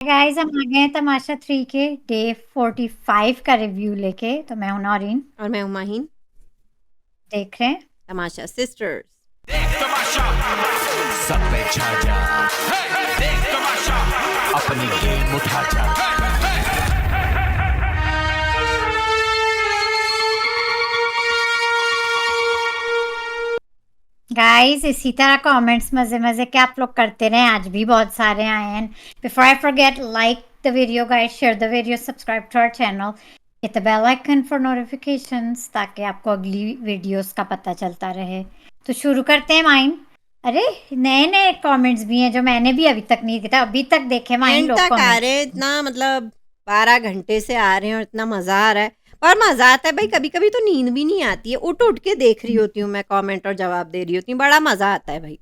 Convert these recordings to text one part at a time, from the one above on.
Guys हम आ गए हैं तमाशा 3 के डे 45 का रिव्यू लेके। तो मैं हूं नौरीन। और मैं हूं माहीन। देख रहे हैं तमाशा सिस्टर्स। तमाशा सब पे छा जा, देख तमाशा अपनी गेम उठा जा। गाइस। इसी तरह कमेंट्स मजे मजे के आप लोग करते रहें, आज भी बहुत सारे आए हैं। Before I forget, like the video guys, share the video, subscribe to our channel, hit the bell icon for notifications ताकि आपको अगली वीडियोस का पता चलता रहे। तो शुरू करते हैं माइन। अरे नए नए कमेंट्स भी हैं जो मैंने भी अभी तक नहीं देखा, अभी तक देखे माइन एंड लोग तक आ रहे हैं, कमेंट्स। इतना मतलब 12 घंटे से आ रहे हैं और इतना मजा आ रहा है। पर मजा आता है भाई, कभी कभी तो नींद भी नहीं आती है, उठ उठ के देख रही होती हूँ मैं, कमेंट और जवाब दे रही होती हूँ, बड़ा मजा आता है भाई।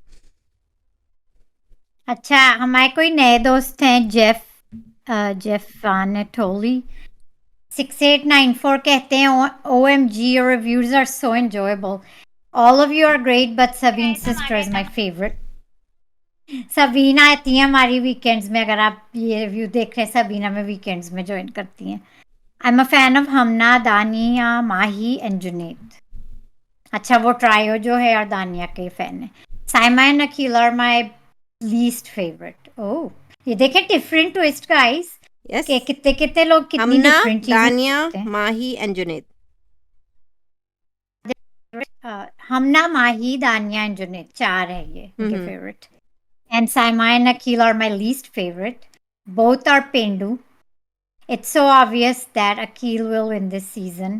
अच्छा, हमारे कोई नए दोस्त हैं, जेफ आनेटोली 6894 कहते हैं, OMG your reviews are so enjoyable. All of you are great but Sabine sister is my favorite. Sabina आती है हमारी वीकेंड्स में, अगर आप ये रिव्यू देख रहे हैं सबीना में वीकेंड्स में ज्वाइन करती हैं। I am a fan of Hamna, Dania, Mahi and Junaid. अच्छा, वो ट्रायो जो है और दानिया के फैन है। Saima and Aqeel are my least favourite. Oh, ये देखें डिफरेंट ट्विस्ट गाइस, यस। कि कितने कितने लोग कितनी हमना, डिफरेंट चीजें दानिया, करते हैं। माही एंड जुनेद। हमना, माही, दानिया एंड जुनेद, चार है ये इनके hmm. Favourite. And Saima and Aqeel are my least favourite. Both are पेंडू। It's so obvious that Akil will win this season.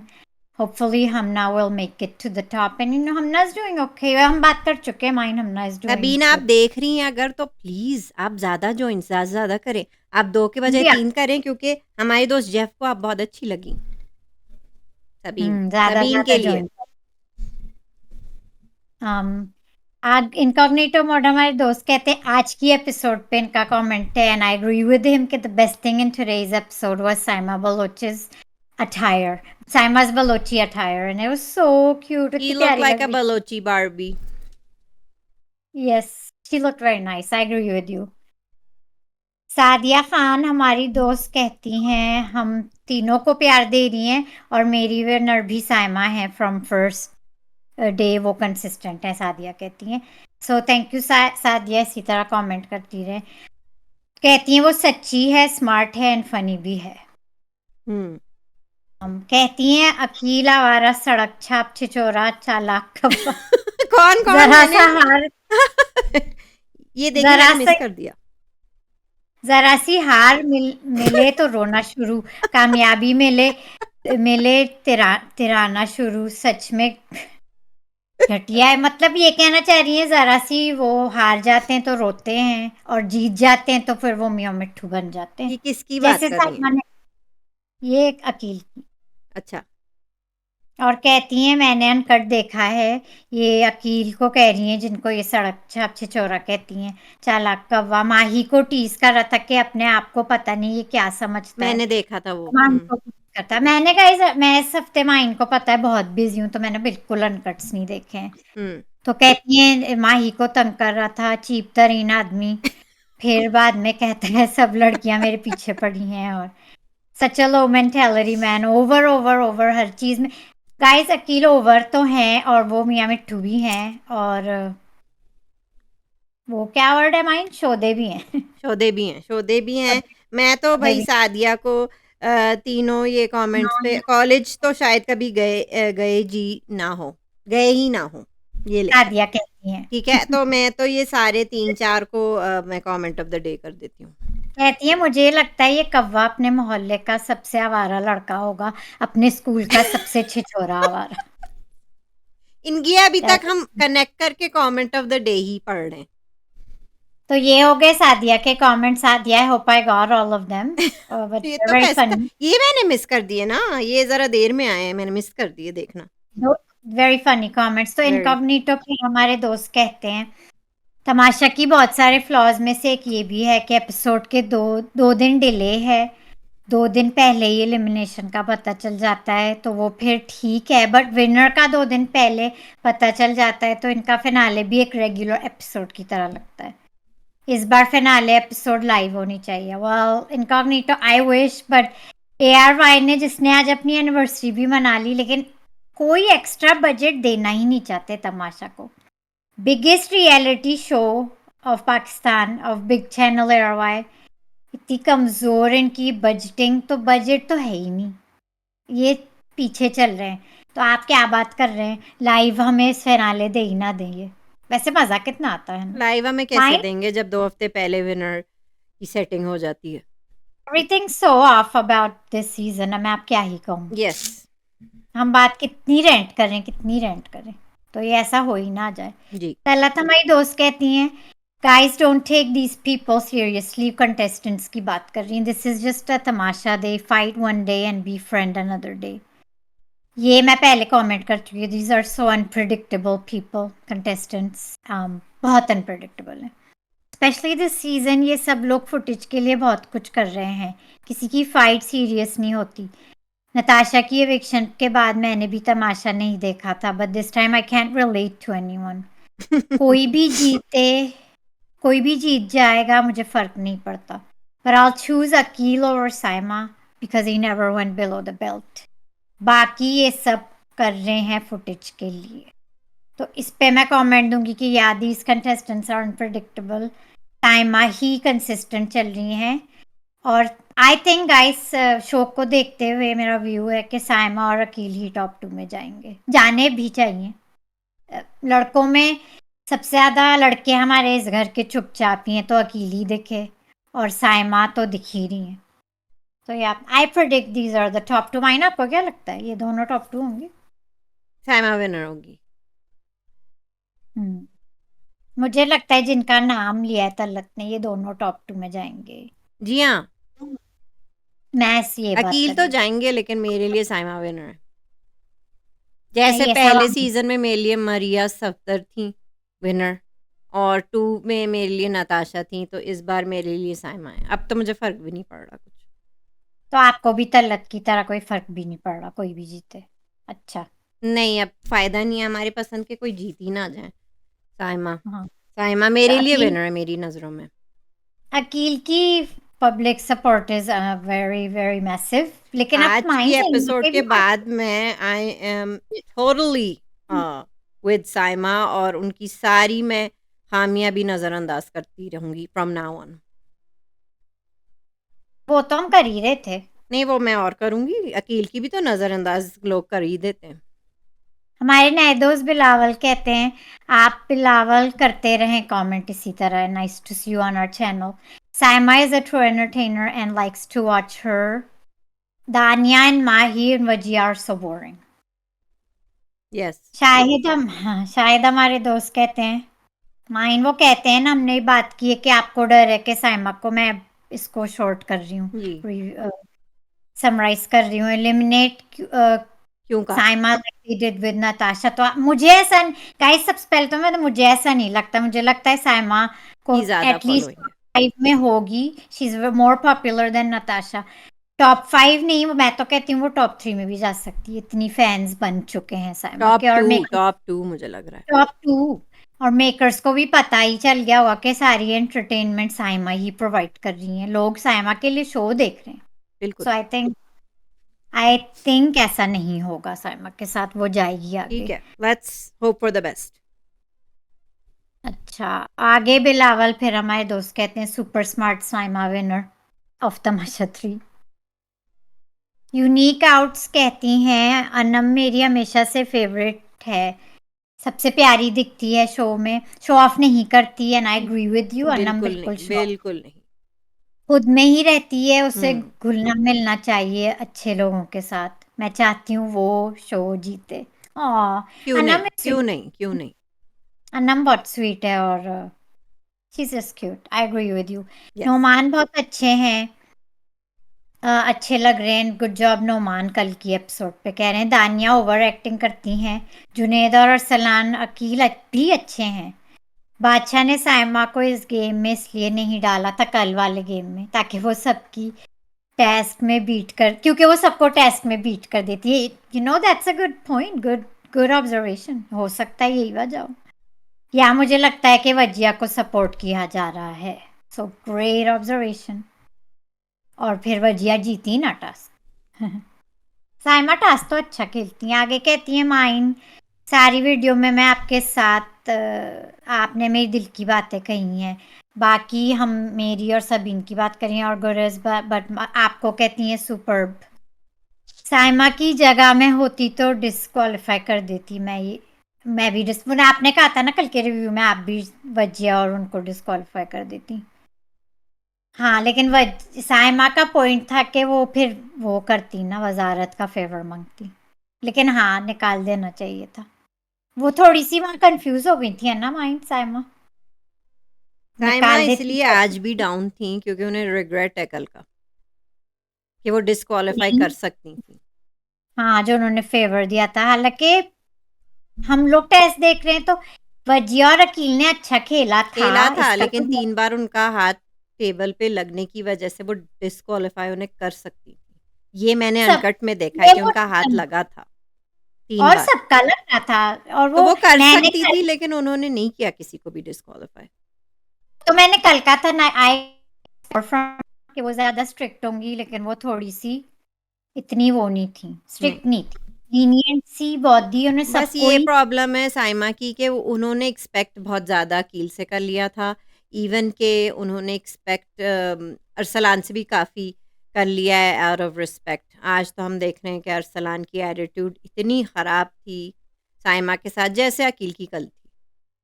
Hopefully, Hamna will make it to the top. And you know, Hamna's doing okay. हम बात कर चुके हैं, mine Hamna is doing तबीना, आप good. देख रही हैं अगर तो प्लीज आप ज्यादा ज्वाइन ज्यादा करें। आप 2 के बजाय Yeah. 3 करें, क्योंकि हमारी दोस्त जेफ को आप बहुत अच्छी लगी। सबीन, ज्यादा सबीन ज्यादा के लिए। join. आज इनकॉग्निटो मोड हमारे दोस्त कहते हैं आज की एपिसोड पे इनका कमेंट है, and I agree with him कि the best thing in today's episode was Saima Baloch's attire. Saima's Balochi attire, and it was so cute. He कितनी looked प्यारी like लग a रही थी। Balochi Barbie. Yes, she looked very nice. I agree with you. Sadia Khan हमारी दोस्त कहती हैं हम तीनों को प्यार दे रही हैं, और मेरी विनर भी साइमा है फ्रॉम फर्स्ट डे, वो कंसिस्टेंट है सादिया कहती हैं। सो थैंक यू सादिया, इसी तरह कमेंट करती रहे। कहती हैं वो सच्ची है, स्मार्ट है एंड फनी भी है। हम्म। हम कहती हैं अकील आवारा, सड़क छाप, छिचोरा, चालाक, कब्बा। कौन कौन जरा मैंने सा हार, ये देखिए, जरा मैंने मिस सा कर दिया। जरा सी हार मिले तो रोना शुरू, कामयाबी मिले मिले तिराना शुरू। सच में घटिया है, मतलब ये कहना चाह रही है जरा सी वो हार जाते हैं तो रोते हैं, और जीत जाते हैं तो फिर वो मियाँ मिट्ठू बन जाते हैं। ये किसकी बात जैसे कर रही हैं? सलमान, ये एक अकील की। अच्छा। और कहती हैं मैंने अनकट देखा है, ये अकील को कह रही हैं जिनको ये सड़क छाप छिचोरा कहती हैं, चालाक कौवा। माही को टीज कर रहा था कि अपने आप को पता नहीं ये क्या समझता है। मैंने देखा था वो। माही को करता, मैंने कहा मैं इस हफ्ते माही को पता है बहुत बिजी हूँ, तो मैंने बिल्कुल अनकट्स नहीं देखे हैं। हम्म। तो कहती हैं माही को तंग कर रहा था, चीप तरीन आदमी। फिर बाद में कहता है सब लड़कियां मेरे पीछे पड़ी हैं, और such a low mentality man, over over over हर चीज में। गाइस अकील ओवर तो हैं, और वो मियाँ मिट्ठू भी हैं, और वो क्या वर्ड है माइन, शोदे भी हैं। शोदे भी हैं, शोदे भी हैं। मैं तो शोदे भाई भी। सादिया को तीनों ये कमेंट्स पे, कॉलेज तो शायद कभी गए जी ना हो, गए ही ना हो, ये लिखा है। सादिया कहती हैं। ठीक है, तो मैं तो ये सारे 3-4 को मैं कमेंट ऑफ द डे कर देती हूँ। कहती है मुझे लगता है ये कौवा अपने मोहल्ले का सबसे आवारा लड़का होगा, अपने स्कूल का सबसे छिछोरा आवारा। इनकी अभी तक हम कनेक्ट करके कमेंट ऑफ द डे ही पढ़ रहे हैं। तो ये हो गए सादिया के comments. Sadia, I hope I got all of them, but ये तो वेरी फेस्ट, फनी। ये मैंने मिस कर दिए ना, ये जरा देर में आए हैं, मैंने मिस कर दिए देखना। Very funny comments. तो वेरी। इनकॉग्निटो के हमारे दोस्त कहते हैं तमाशा की बहुत सारे फ्लॉज में से एक ये भी है कि एपिसोड के दो दो दिन डिले है। 2 दिन पहले ही एलिमिनेशन का पता चल जाता है तो वो फिर ठीक है, बट विनर का 2 दिन पहले पता चल जाता है तो इनका फिनाले भी एक रेगुलर एपिसोड की तरह लगता है। इस बार फिनाले एपिसोड लाइव होनी चाहिए। Well incognito I wish, but ARY ने जिसने आज अपनी एनिवर्सरी भी मना ली, लेकिन कोई एक्स्ट्रा बजट देना ही नहीं चाहते तमाशा को। Biggest reality show off Pakistan of big channel ARY, इतनी कमज़ोर इनकी बजटिंग, तो बजट तो है ही नहीं, ये पीछे चल रहे हैं। तो आप क्या बात कर रहे हैं लाइव हमें फिनाले दे ही ना देंगे? वैसे मज़ा कितना आता है ना। लाइव हमें कैसे माइंड देंगे जब 2 हफ्ते पहले विनर की सेटिंग हो जाती है। Everything so of about this season, मैं आप क्या ही कहूँ। यस। हम बात कितनी रेंट करें, कितनी रेंट करें, तो ये ऐसा हो ही ना जाए। जी। पहला तो हमारी दोस्त कहती हैं guys don't take these people seriously, contestants की बात कर रही हैं, दिस इज जस्ट अ तमाशा, they fight one day and be friend another day. ये मैं पहले कमेंट कर चुकी हूँ, these are so unpredictable people, contestants बहुत अनप्रिडिक्टेबल है। स्पेशली दिस सीजन ये सब लोग फुटेज के लिए बहुत कुछ कर रहे हैं, किसी की फाइट सीरियस नहीं होती। नताशा की एविक्शन के बाद मैंने भी तमाशा नहीं देखा था, but this time I can't relate to anyone. कोई भी जीते, कोई भी जीत जाएगा, मुझे फर्क नहीं पड़ता, पर आई चूज अकील और Saima because he never went below the belt. बाकी ये सब कर रहे हैं फुटेज के लिए, तो इस पे मैं कमेंट दूंगी कि या these contestants are unpredictable, Saima ही कंसिस्टेंट चल रही हैं। और आई थिंक गाइस शो को देखते हुए मेरा व्यू है कि साइमा और अकील ही टॉप 2 में जाएंगे, जाने भी चाहिए। लड़कों में सबसे ज़्यादा लड़के हमारे इस घर के चुपचाप ही हैं, तो अकील ही दिखे और साइमा तो दिख ही रही हैं। तो yeah I predict these are the top 2। Mine आपको क्या लगता है ये दोनों टॉप 2 होंगे? साइमा विनर होगी। मुझे लगता है जिनका नाम लिया है तलत ने, ये दोनों टॉप 2 में जाएंगे। जी हाँ, मैं ये बात अकील कर तो रही हूँ। जाएंगे, लेकिन मेरे लिए साइमा विनर है। जैसे नहीं, ऐसा पहले सीजन में मेरे लिए मरिया सफ्तर थी विनर, और 2 में मेरे लिए नताशा थी, तो इस बार मेरे लिए साइमा है। अब तो मुझे फर्क भी नहीं पड़ रहा कुछ। तो आपको भी तलत की तरह कोई फर्क भी नहीं पड़ रहा, कोई भी जीते? अच्छा। नहीं, अब फायदा नहीं है, हमारी पसंद के कोई जीत ही ना जाए। साइमा हाँ, साइमा तो मेरे लिए अकील विनर है मेरी नज़रों में। अकील की public support is very very massive, लेकिन आप आज की माइंड एपिसोड के के भी बाद मैं I am totally with Saima, और उनकी सारी मैं खामियां भी नज़रअंदाज करती रहूंगी फ्रॉम नाउ ऑन। वो तो हम कर ही रहे थे। नहीं, वो मैं और करूंगी, अकील की भी तो नज़रअंदाज लोग कर ही देते हैं। हमारे नए दोस्त बिलावल कहते हैं आप बिलावल करते रहें कमेंट इसी तरह, nice to see you on our channel, Saima is a true entertainer and likes to watch her, Dania and Mahi and Waji are so boring. Yes. शायद हमारे दोस्त कहते हैं, माइन वो कहते हैं ना, हमने बात की है कि आपको डर है कि साइमा को, मैं इसको शॉर्ट कर रही हूँ, जी। समराइज कर रही हूँ, एलिमिनेट क्यों कहा? Saima did with Natasha. तो मुझे ऐसा गाइस, सबसे पहले तो मैं, मुझे ऐसा नहीं लगता, मुझे लगता है साइमा को की ज़्यादा एटलीस्ट फॉलोइंग है। 5 में होगी, she is more popular than Natasha. Top 5 नहीं, मैं तो कहती हूँ वो टॉप 3 में भी जा सकती है, इतनी फैंस बन चुके हैं साइमा के। और टॉप टू मुझे लग रहा है। टॉप 2, और मेकर्स को भी पता ही चल गया होगा कि सारी एंटरटेनमेंट साइमा ही प्रोवाइड कर रही हैं, लोग साइमा के लिए शो देख रहे हैं। बिल्कुल। सो आई थिंक ऐसा नहीं होगा साइमा के साथ, वो जाएगी ठीक आगे। है, let's hope for the best. अच्छा, आगे बिलावल फिर हमारे दोस्त कहते हैं super smart Saima winner of Tamasha 3। Unique outs कहती हैं अनम मेरी हमेशा से फेवरेट है, सबसे प्यारी दिखती है शो में, शो ऑफ नहीं करती है, and I agree with you, Anam बिल्कुल बिल्कुल नहीं, शो बिल्कुल नहीं। खुद में ही रहती है, उसे हम्म। घुलना मिलना चाहिए अच्छे लोगों के साथ, मैं चाहती हूँ वो शो जीते। क्यों नहीं, अनम क्यों नहीं, क्यों नहीं। अनम बहुत स्वीट है और she is just cute, I agree with you. Yes. Noman बहुत अच्छे हैं, अच्छे लग रहे हैं, गुड जॉब नोमान। कल की एपिसोड पे कह रहे हैं दानिया ओवर एक्टिंग करती हैं, जुनेद और अरसलान अकील भी अच्छे हैं। बादशाह ने साइमा को इस गेम में इसलिए नहीं डाला था कल वाले गेम में, ताकि वो सबकी टेस्ट में बीट कर, क्योंकि वो सबको टेस्ट में बीट कर देती है। That's a good point, good good observation, हो सकता है यही वजह हो। या मुझे लगता है कि वजिया को सपोर्ट किया जा रहा है। So great observation. और फिर वजिया जीती ना टास्क। साइमा टास्क तो अच्छा खेलती हैं। आगे कहती हैं माइन सारी वीडियो में मैं आपके साथ आपने मेरी दिल की बातें कही हैं। बाकी हम मेरी और सबीन की बात करें और गुरज बट आपको कहती हैं सुपर्ब। साइमा की जगह में होती तो डिस्क्वालीफाई कर देती मैं भी आपने कहा था ना कल के रिव्यू में आप भी वजिया और उनको डिस्क्वालीफाई कर देती। हाँ लेकिन साइमा का पॉइंट था कि वो फिर वो करती ना वजारत का फेवर मांगती। लेकिन हाँ निकाल देना चाहिए था। वो थोड़ी सी वहां कंफ्यूज हो गई थी है ना माइंड साइमा। साइमा निकाल देती इसलिए तो आज भी डाउन थी क्योंकि उन्हें रिग्रेट है कल का कि वो डिस्क्वालीफाई नहीं। कर सकती थी। हाँ जो उन्होंने फेवर दिया था हालांकि हम लोग टेस्ट देख रहे हैं तो वजिया और अकील ने अच्छा खेला था। खेला था इसका लेकिन तो 3 बार उनका हाथ टेबल पे लगने की वजह से वो डिस्क्वालीफाई उन्हें कर सकती थी। ये मैंने सब अनकट में देखा है ये कि वो उनका हाथ लगा था 3 और बार। सबका लग रहा था और तो वो वो कर मैंने सकती थी लेकिन उन्होंने नहीं किया किसी को भी डिस्क्वालीफाई। तो मैंने कल का था ना आई फ्रॉम कि वो ज्यादा स्ट्रिक्ट होंगी लेकिन वो थोड़ी सी इतनी वो नहीं थी नहीं, स्ट्रिक्ट नहीं थी। लीनियंट सी बहुत दी उन्हें बस सबको ये ही। प्रॉब्लम है साइमा की कि उन्होंने एक्सपेक्ट बहुत ज़्यादा अकील से कर लिया था। इवन के उन्होंने एक्सपेक्ट अरसलान से भी काफ़ी कर लिया है आउट ऑफ रिस्पेक्ट। आज तो हम देख रहे हैं कि अरसलान की एटीट्यूड इतनी ख़राब थी साइमा के साथ जैसे अकील की कल थी।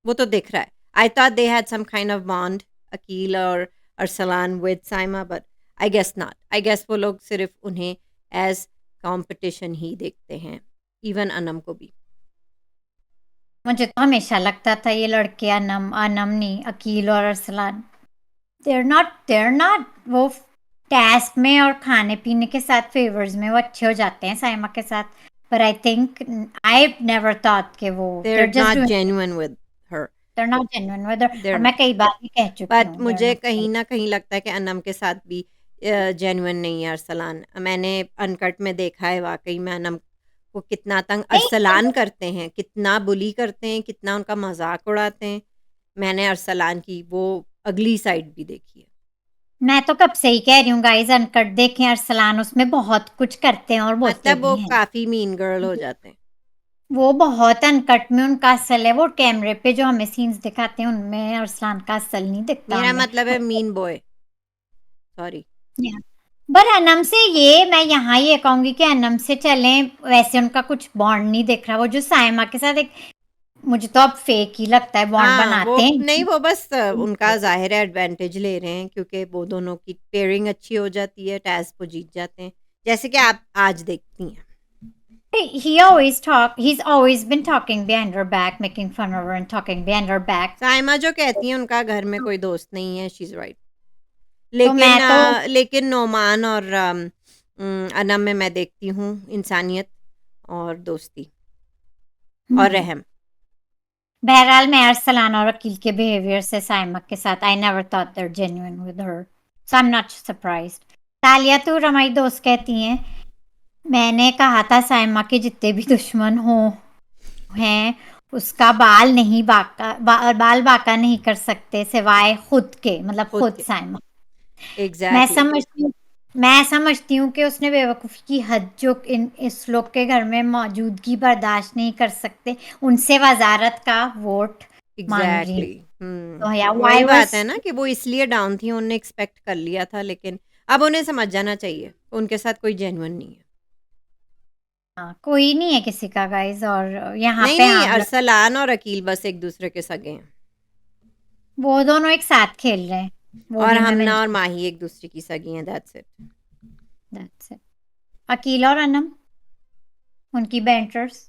वो तो दिख रहा है। I thought they had some kind of bond Aqeel और Arsalan with Saima but I guess not. I guess वो लोग सिर्फ उन्हें एज कंपटीशन ही देखते हैं। इवन अनम को भी। मुझे तो हमेशा लगता था ये लड़के अनम अनम नहीं अकील और अरसलान देयर नॉट वो टास्क में और खाने पीने के साथ फेवर्स में वो अच्छे हो जाते हैं साइमा के साथ। पर I think I never thought कि वो They're they're just not doing genuine with her. They're not genuine with और They're मैं not. कई बार भी कह चुकी बट हूँ देयर मुझे नॉट। कहीं न कहीं लगता है कि अनम के साथ भी जेन्युइन नहीं है अरसलान। मैंने अनकट में देखा है वाक़ई में अनम को कितना तंग नहीं अरसलान करते हैं, कितना बुली करते हैं, कितना उनका मज़ाक उड़ाते हैं। मैंने अरसलान की वो अगली साइड भी देखी है। मैं तो कब से ही कह रही हूँ गाइस अनकट देखें अरसलान उसमें बहुत कुछ करते हैं और बोलते मतलब वो भी हैं। काफ़ी मीन गर्ल हो जाते हैं। वो बहुत अनकट में उनका असल है वो कैमरे पे जो हमें सीन्स दिखाते हैं उनमें अरसलान का असल नहीं दिखता मेरा हमें। मतलब है मीन बॉय। सॉरी। पर अनम से ये मैं यहाँ ये कहूंगी कि अनम से चलें वैसे उनका कुछ बॉन्ड नहीं दिख रहा वो जो साइमा के साथ एक मुझे तो अब फेक ही लगता है बॉन्ड हाँ, वो बनाते नहीं हैं। वो बस उनका ज़ाहिर है एडवांटेज ले रहे हैं क्योंकि वो दोनों की पेयरिंग अच्छी हो जाती है, टास्क वो जीत जाते हैं। जैसे कि आप आज देखती हैं। He's always been talking behind her back, making fun of her and talking behind her back. Saima जो कहती हैं उनका घर में कोई दोस्त नहीं है, शी इज़ राइट। तो मैं तो लेकिन नोमान और अनम में मैं देखती हूँ इंसानियत और दोस्ती और रहम। बहरहाल मैं अरसलान और अकील के बिहेवियर से साइमा के साथ I never thought they're genuine with her so I am not surprised. तालिया तो रमाई दोस्त कहती हैं मैंने कहा था साइमा के जितने भी दुश्मन हो हैं उसका बाल बाका नहीं कर सकते सिवाय खुद के मतलब खुद खुद के। साइमा। मैं एग्ज़ैक्टली। समझती हूँ मैं समझती हूँ कि उसने बेवकूफ़ी की हद जो इस लोग के घर में मौजूदगी बर्दाश्त नहीं कर सकते उनसे वजारत का वोट मांग रही हूँ। एग्ज़ैक्टली। तो या वही वाई बात वाज है ना कि वो इसलिए डाउन थी, उन्होंने एक्सपेक्ट कर लिया था लेकिन अब उन्हें समझ जाना चाहिए, उनके साथ कोई जेन्युइन नहीं है। कोई नहीं है किसी का गाइस और यहाँ नहीं, पे नहीं, हाँ अरसलान और अकील बस एक-दूसरे के सगे हैं वो दोनों एक साथ खेल रहे हैं वो और भी मैं हमना और मेंशन माही एक-दूसरे की सगी हैं, that's it. That's it. Aqeel और अनम उनकी बैंटर्स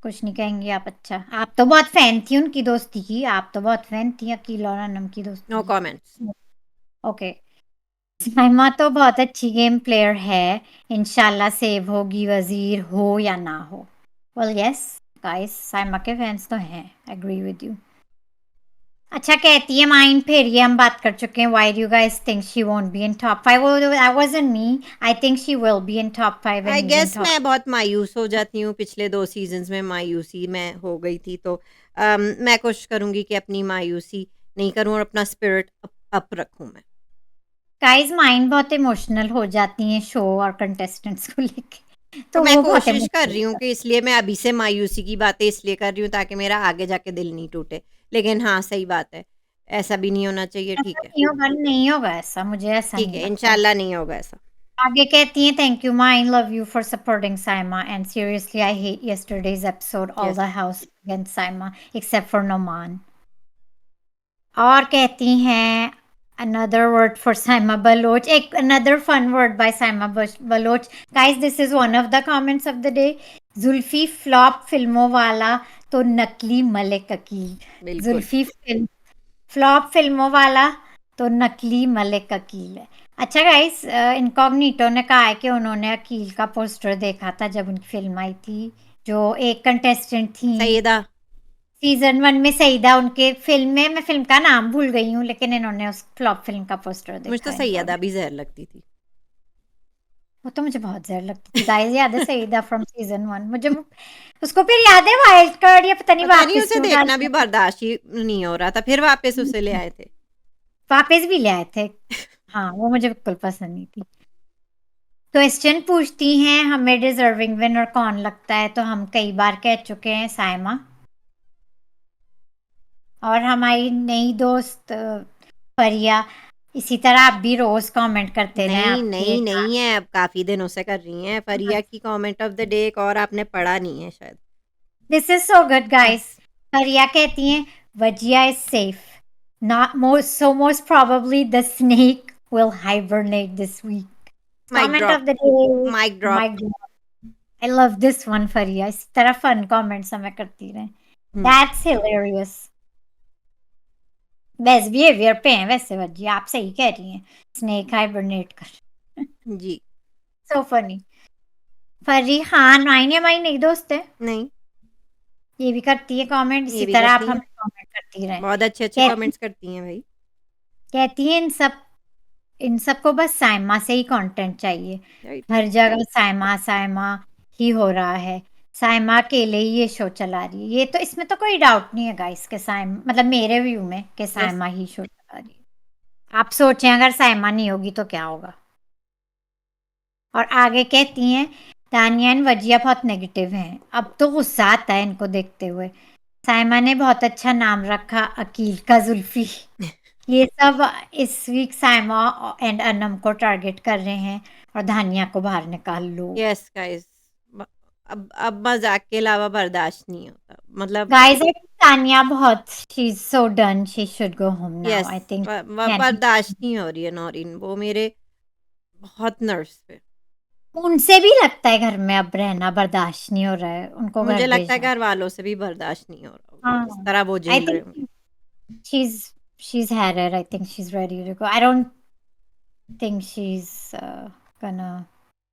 कुछ नहीं कहेंगी आप। अच्छा आप तो बहुत फैन थी उनकी दोस्ती की आप तो बहुत फैन थी अकील और अनम की नो दोस्ती कमेंट्स। की। ओके साइमा तो बहुत अच्छी गेम प्लेयर है इंशाल्लाह सेव होगी वजीर हो या ना हो। वेल यस गाइस साइमा के फैंस तो हैं एग्री विद यू। अच्छा कहती है माइन फिर ये हम बात कर चुके हैं why do you guys think she won't be in top 5 वो that wasn't me I think she will be in top 5 I and he's in guess top मैं बहुत मायूस हो जाती हूँ, पिछले 2 सीज़न्स में मायूसी मैं हो गई थी, तो मैं कोशिश करूँगी कि अपनी मायूसी नहीं करूँ और अपना स्पिरिट अप रखूँ मैं। गाइस माइन बहुत इमोशनल हो जाती हैं शो और कंटेस्टेंट्स को लेके तो तो मैं वो बहुत कोशिश कर इमोशनल रही हूँ कि इसलिए मैं अभी से मायूसी की बातें इसलिए कर रही हूँ ताकि मेरा आगे जाके दिल नहीं टूटे। लेकिन हाँ, सही बात है। ऐसा भी नहीं होना चाहिए, ऐसा ठीक है। नहीं होगा नहीं होगा ऐसा मुझे ऐसा ठीक नहीं है, लगता इंशाल्लाह नहीं होगा ऐसा। आगे कहती हैं थैंक यू माँ I love you for supporting Saima and seriously I hate yesterday's episode all yes. The house against Saima except for Noman और कहती हैं another word for Saima Baloch एक another fun word by Saima Baloch guys this is one of the comments of the day Zulfi flop फिल्मों वाला तो नकली मलिक अकील बिल्कुल। Zulfi film flop फिल्मों वाला तो नकली मलिक अकील है अच्छा गाइस इनकॉग्निटो ने कहा है कि उन्होंने अकील का पोस्टर देखा था जब उनकी फिल्म आई थी जो एक कंटेस्टेंट थी सईदा। सीजन 1 में सईदा उनके फिल्म में मैं फिल्म का नाम भूल गई हूँ लेकिन इन्होंने उस फ्लॉप फिल्म का पोस्टर मुझे देखा तो है सैयदा इनकॉग्निटो भी ज़हर लगती थी। वो तो मुझे बहुत जहर लगती थी गाइस याद है सईदा फ्रॉम सीजन 1 मुझे उसको फिर याद है वाइल्ड कार्ड या पता नहीं पता नहीं वापस उसे क्यों देखना डाल भी बर्दाश्त ही नहीं हो रहा था, फिर वापस उसे ले आए थे। वापस भी ले आए थे हाँ वो मुझे बिल्कुल पसंद नहीं थी क्वेश्चन पूछती हैं हमें डिजर्विंग विनर कौन लगता है तो हम कई बार कह चुके हैं साइमा और हमारी नई दोस्त फरिया इसी तरह आप भी रोज कमेंट करते रहें नहीं, आपकी नहीं, नहीं है, अब काफ़ी दिनों से कर रही हैं। फरिया की कमेंट ऑफ द डे एक और आपने पढ़ा नहीं है शायद। This is so good guys Fariya कहती हैं Wajiya is safe not most probably the snake will hibernate this week mic comment drop, of the day mic drop. my God I love this one Fariya इस तरह फन कमेंट्स हमें करती रहे हुँ, that's hilarious best behaviour पे हैं वैसे वजिया आप सही कह रही हैं स्नेक हाइबरनेट कर जी। सो फनी फरी खान आईने हमारी नई दोस्त है नहीं, ये भी करती है कमेंट ये इसी भी तरह आप करती हैं। हमें कमेंट करती रहें बहुत अच्छे-अच्छे कहती कमेंट्स करती हैं भई। कहती है इन सबको बस साइमा से ही कंटेंट चाहिए राइट। हर जगह साइमा साइमा ही हो रहा है साइमा अकेले ही ये शो चला रही है ये तो इसमें तो कोई डाउट नहीं है गाइस के साइम मतलब मेरे व्यू में कि यस। साइमा ही शो चला रही है आप सोचें अगर साइमा नहीं होगी तो क्या होगा और आगे कहती हैं तानिया एंड वजिया बहुत नेगेटिव हैं अब तो गुस्सा आता है इनको देखते हुए साइमा ने बहुत अच्छा नाम रखा अकील का जुल्फी ये सब इस वीक साइमा एंड अनम को टारगेट कर रहे हैं और धानिया को बाहर निकाल लो यस गाइस, ब अब मज़ाक के अलावा बर्दाश्त नहीं होता। मतलब गाइस आई तानिया बहुत she is so done she should go home now yes, I think बर्दाश्त नहीं हो रही है नौरीन, वो मेरे बहुत नर्व्स पे। उनसे भी लगता है घर में अब रहना बर्दाश्त नहीं हो रहा है उनको घर मुझे लगता है भेजना घरवालों से भी बर्दाश्त नहीं हो रहा होगा, हाँ जिस तरह वो आई झेल रहे होंगे। Think she's had it I think she's ready to go I don't think she's gonna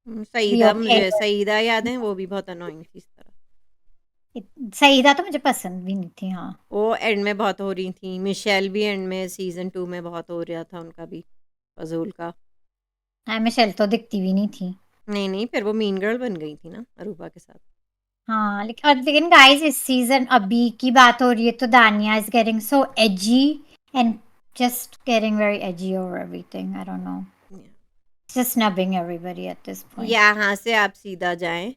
be okay Saeeda याद है, वो भी बहुत अनोइंग थी इस तरह। सईदा तो मुझे पसंद भी नहीं थी हाँ वो एंड में बहुत हो रही थी, मिशेल भी एंड में सीज़न 2 में बहुत हो रहा था उनका भी, फ़ज़ूल का। हाँ मिशेल तो दिखती भी नहीं थी नहीं, नहीं, फिर वो मीन गर्ल बन गई थी ना अरूबा के साथ। हाँ लेकिन गाइस इस सीजन अभी की बात हो रही है तो दानिया is getting so AG and just getting very AG over everything I don't know just snubbing everybody eight this point यहाँ से आप सीधा जाएँ,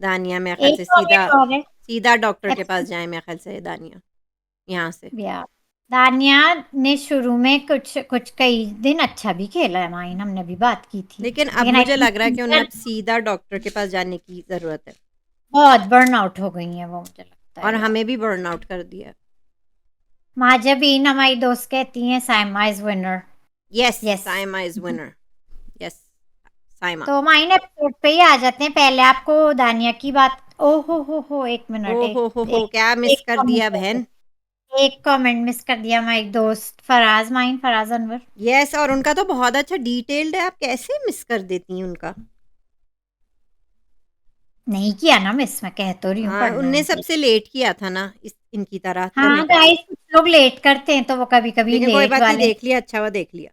दानिया मेरे ख़्याल एक से कमेंट और है सीधा डॉक्टर के पास अच्छा जाएँ मेरे ख़्याल से दानिया, यहाँ से। या दानिया ने शुरू में कुछ कुछ कई दिन अच्छा भी खेला है माइन हमने भी बात की थी लेकिन अब लेकिन आई मुझे लग रहा है कि उन्हें थिंक अब सीधा डॉक्टर के पास जाने की ज़रूरत है बहुत बर्न आउट हो गई है वो मुझे लगता और है यार हमें भी बर्न आउट कर दिया है। माजबीन हमारी दोस्त कहती हैं Saima is winner yes, yes Saima is winner. Yes, Saima. तो माइन एपिसोड पे ही आ जाते हैं पहले आपको दानिया की बात ओ हो एक मिनट ओह हो, एक क्या मिस एक कर दिया बहन। कमेंट एक कमेंट मिस कर दिया हमारी दोस्त फराज माइन फराज अनवर यस, और उनका तो बहुत अच्छा डिटेल्ड है, आप कैसे मिस कर देती हैं उनका? नहीं किया ना मिस, मैं कह तो रही हूँ हाँ, पढ़ना उनने है। सबसे लेट किया था ना इनकी तरह, तो हाँ नहीं पता। गाइस, कुछ लोग लेट करते हैं तो वो कभी कभी लेकिन कोई लेट बात नहीं, वाले। देख लिया, अच्छा हुआ देख लिया।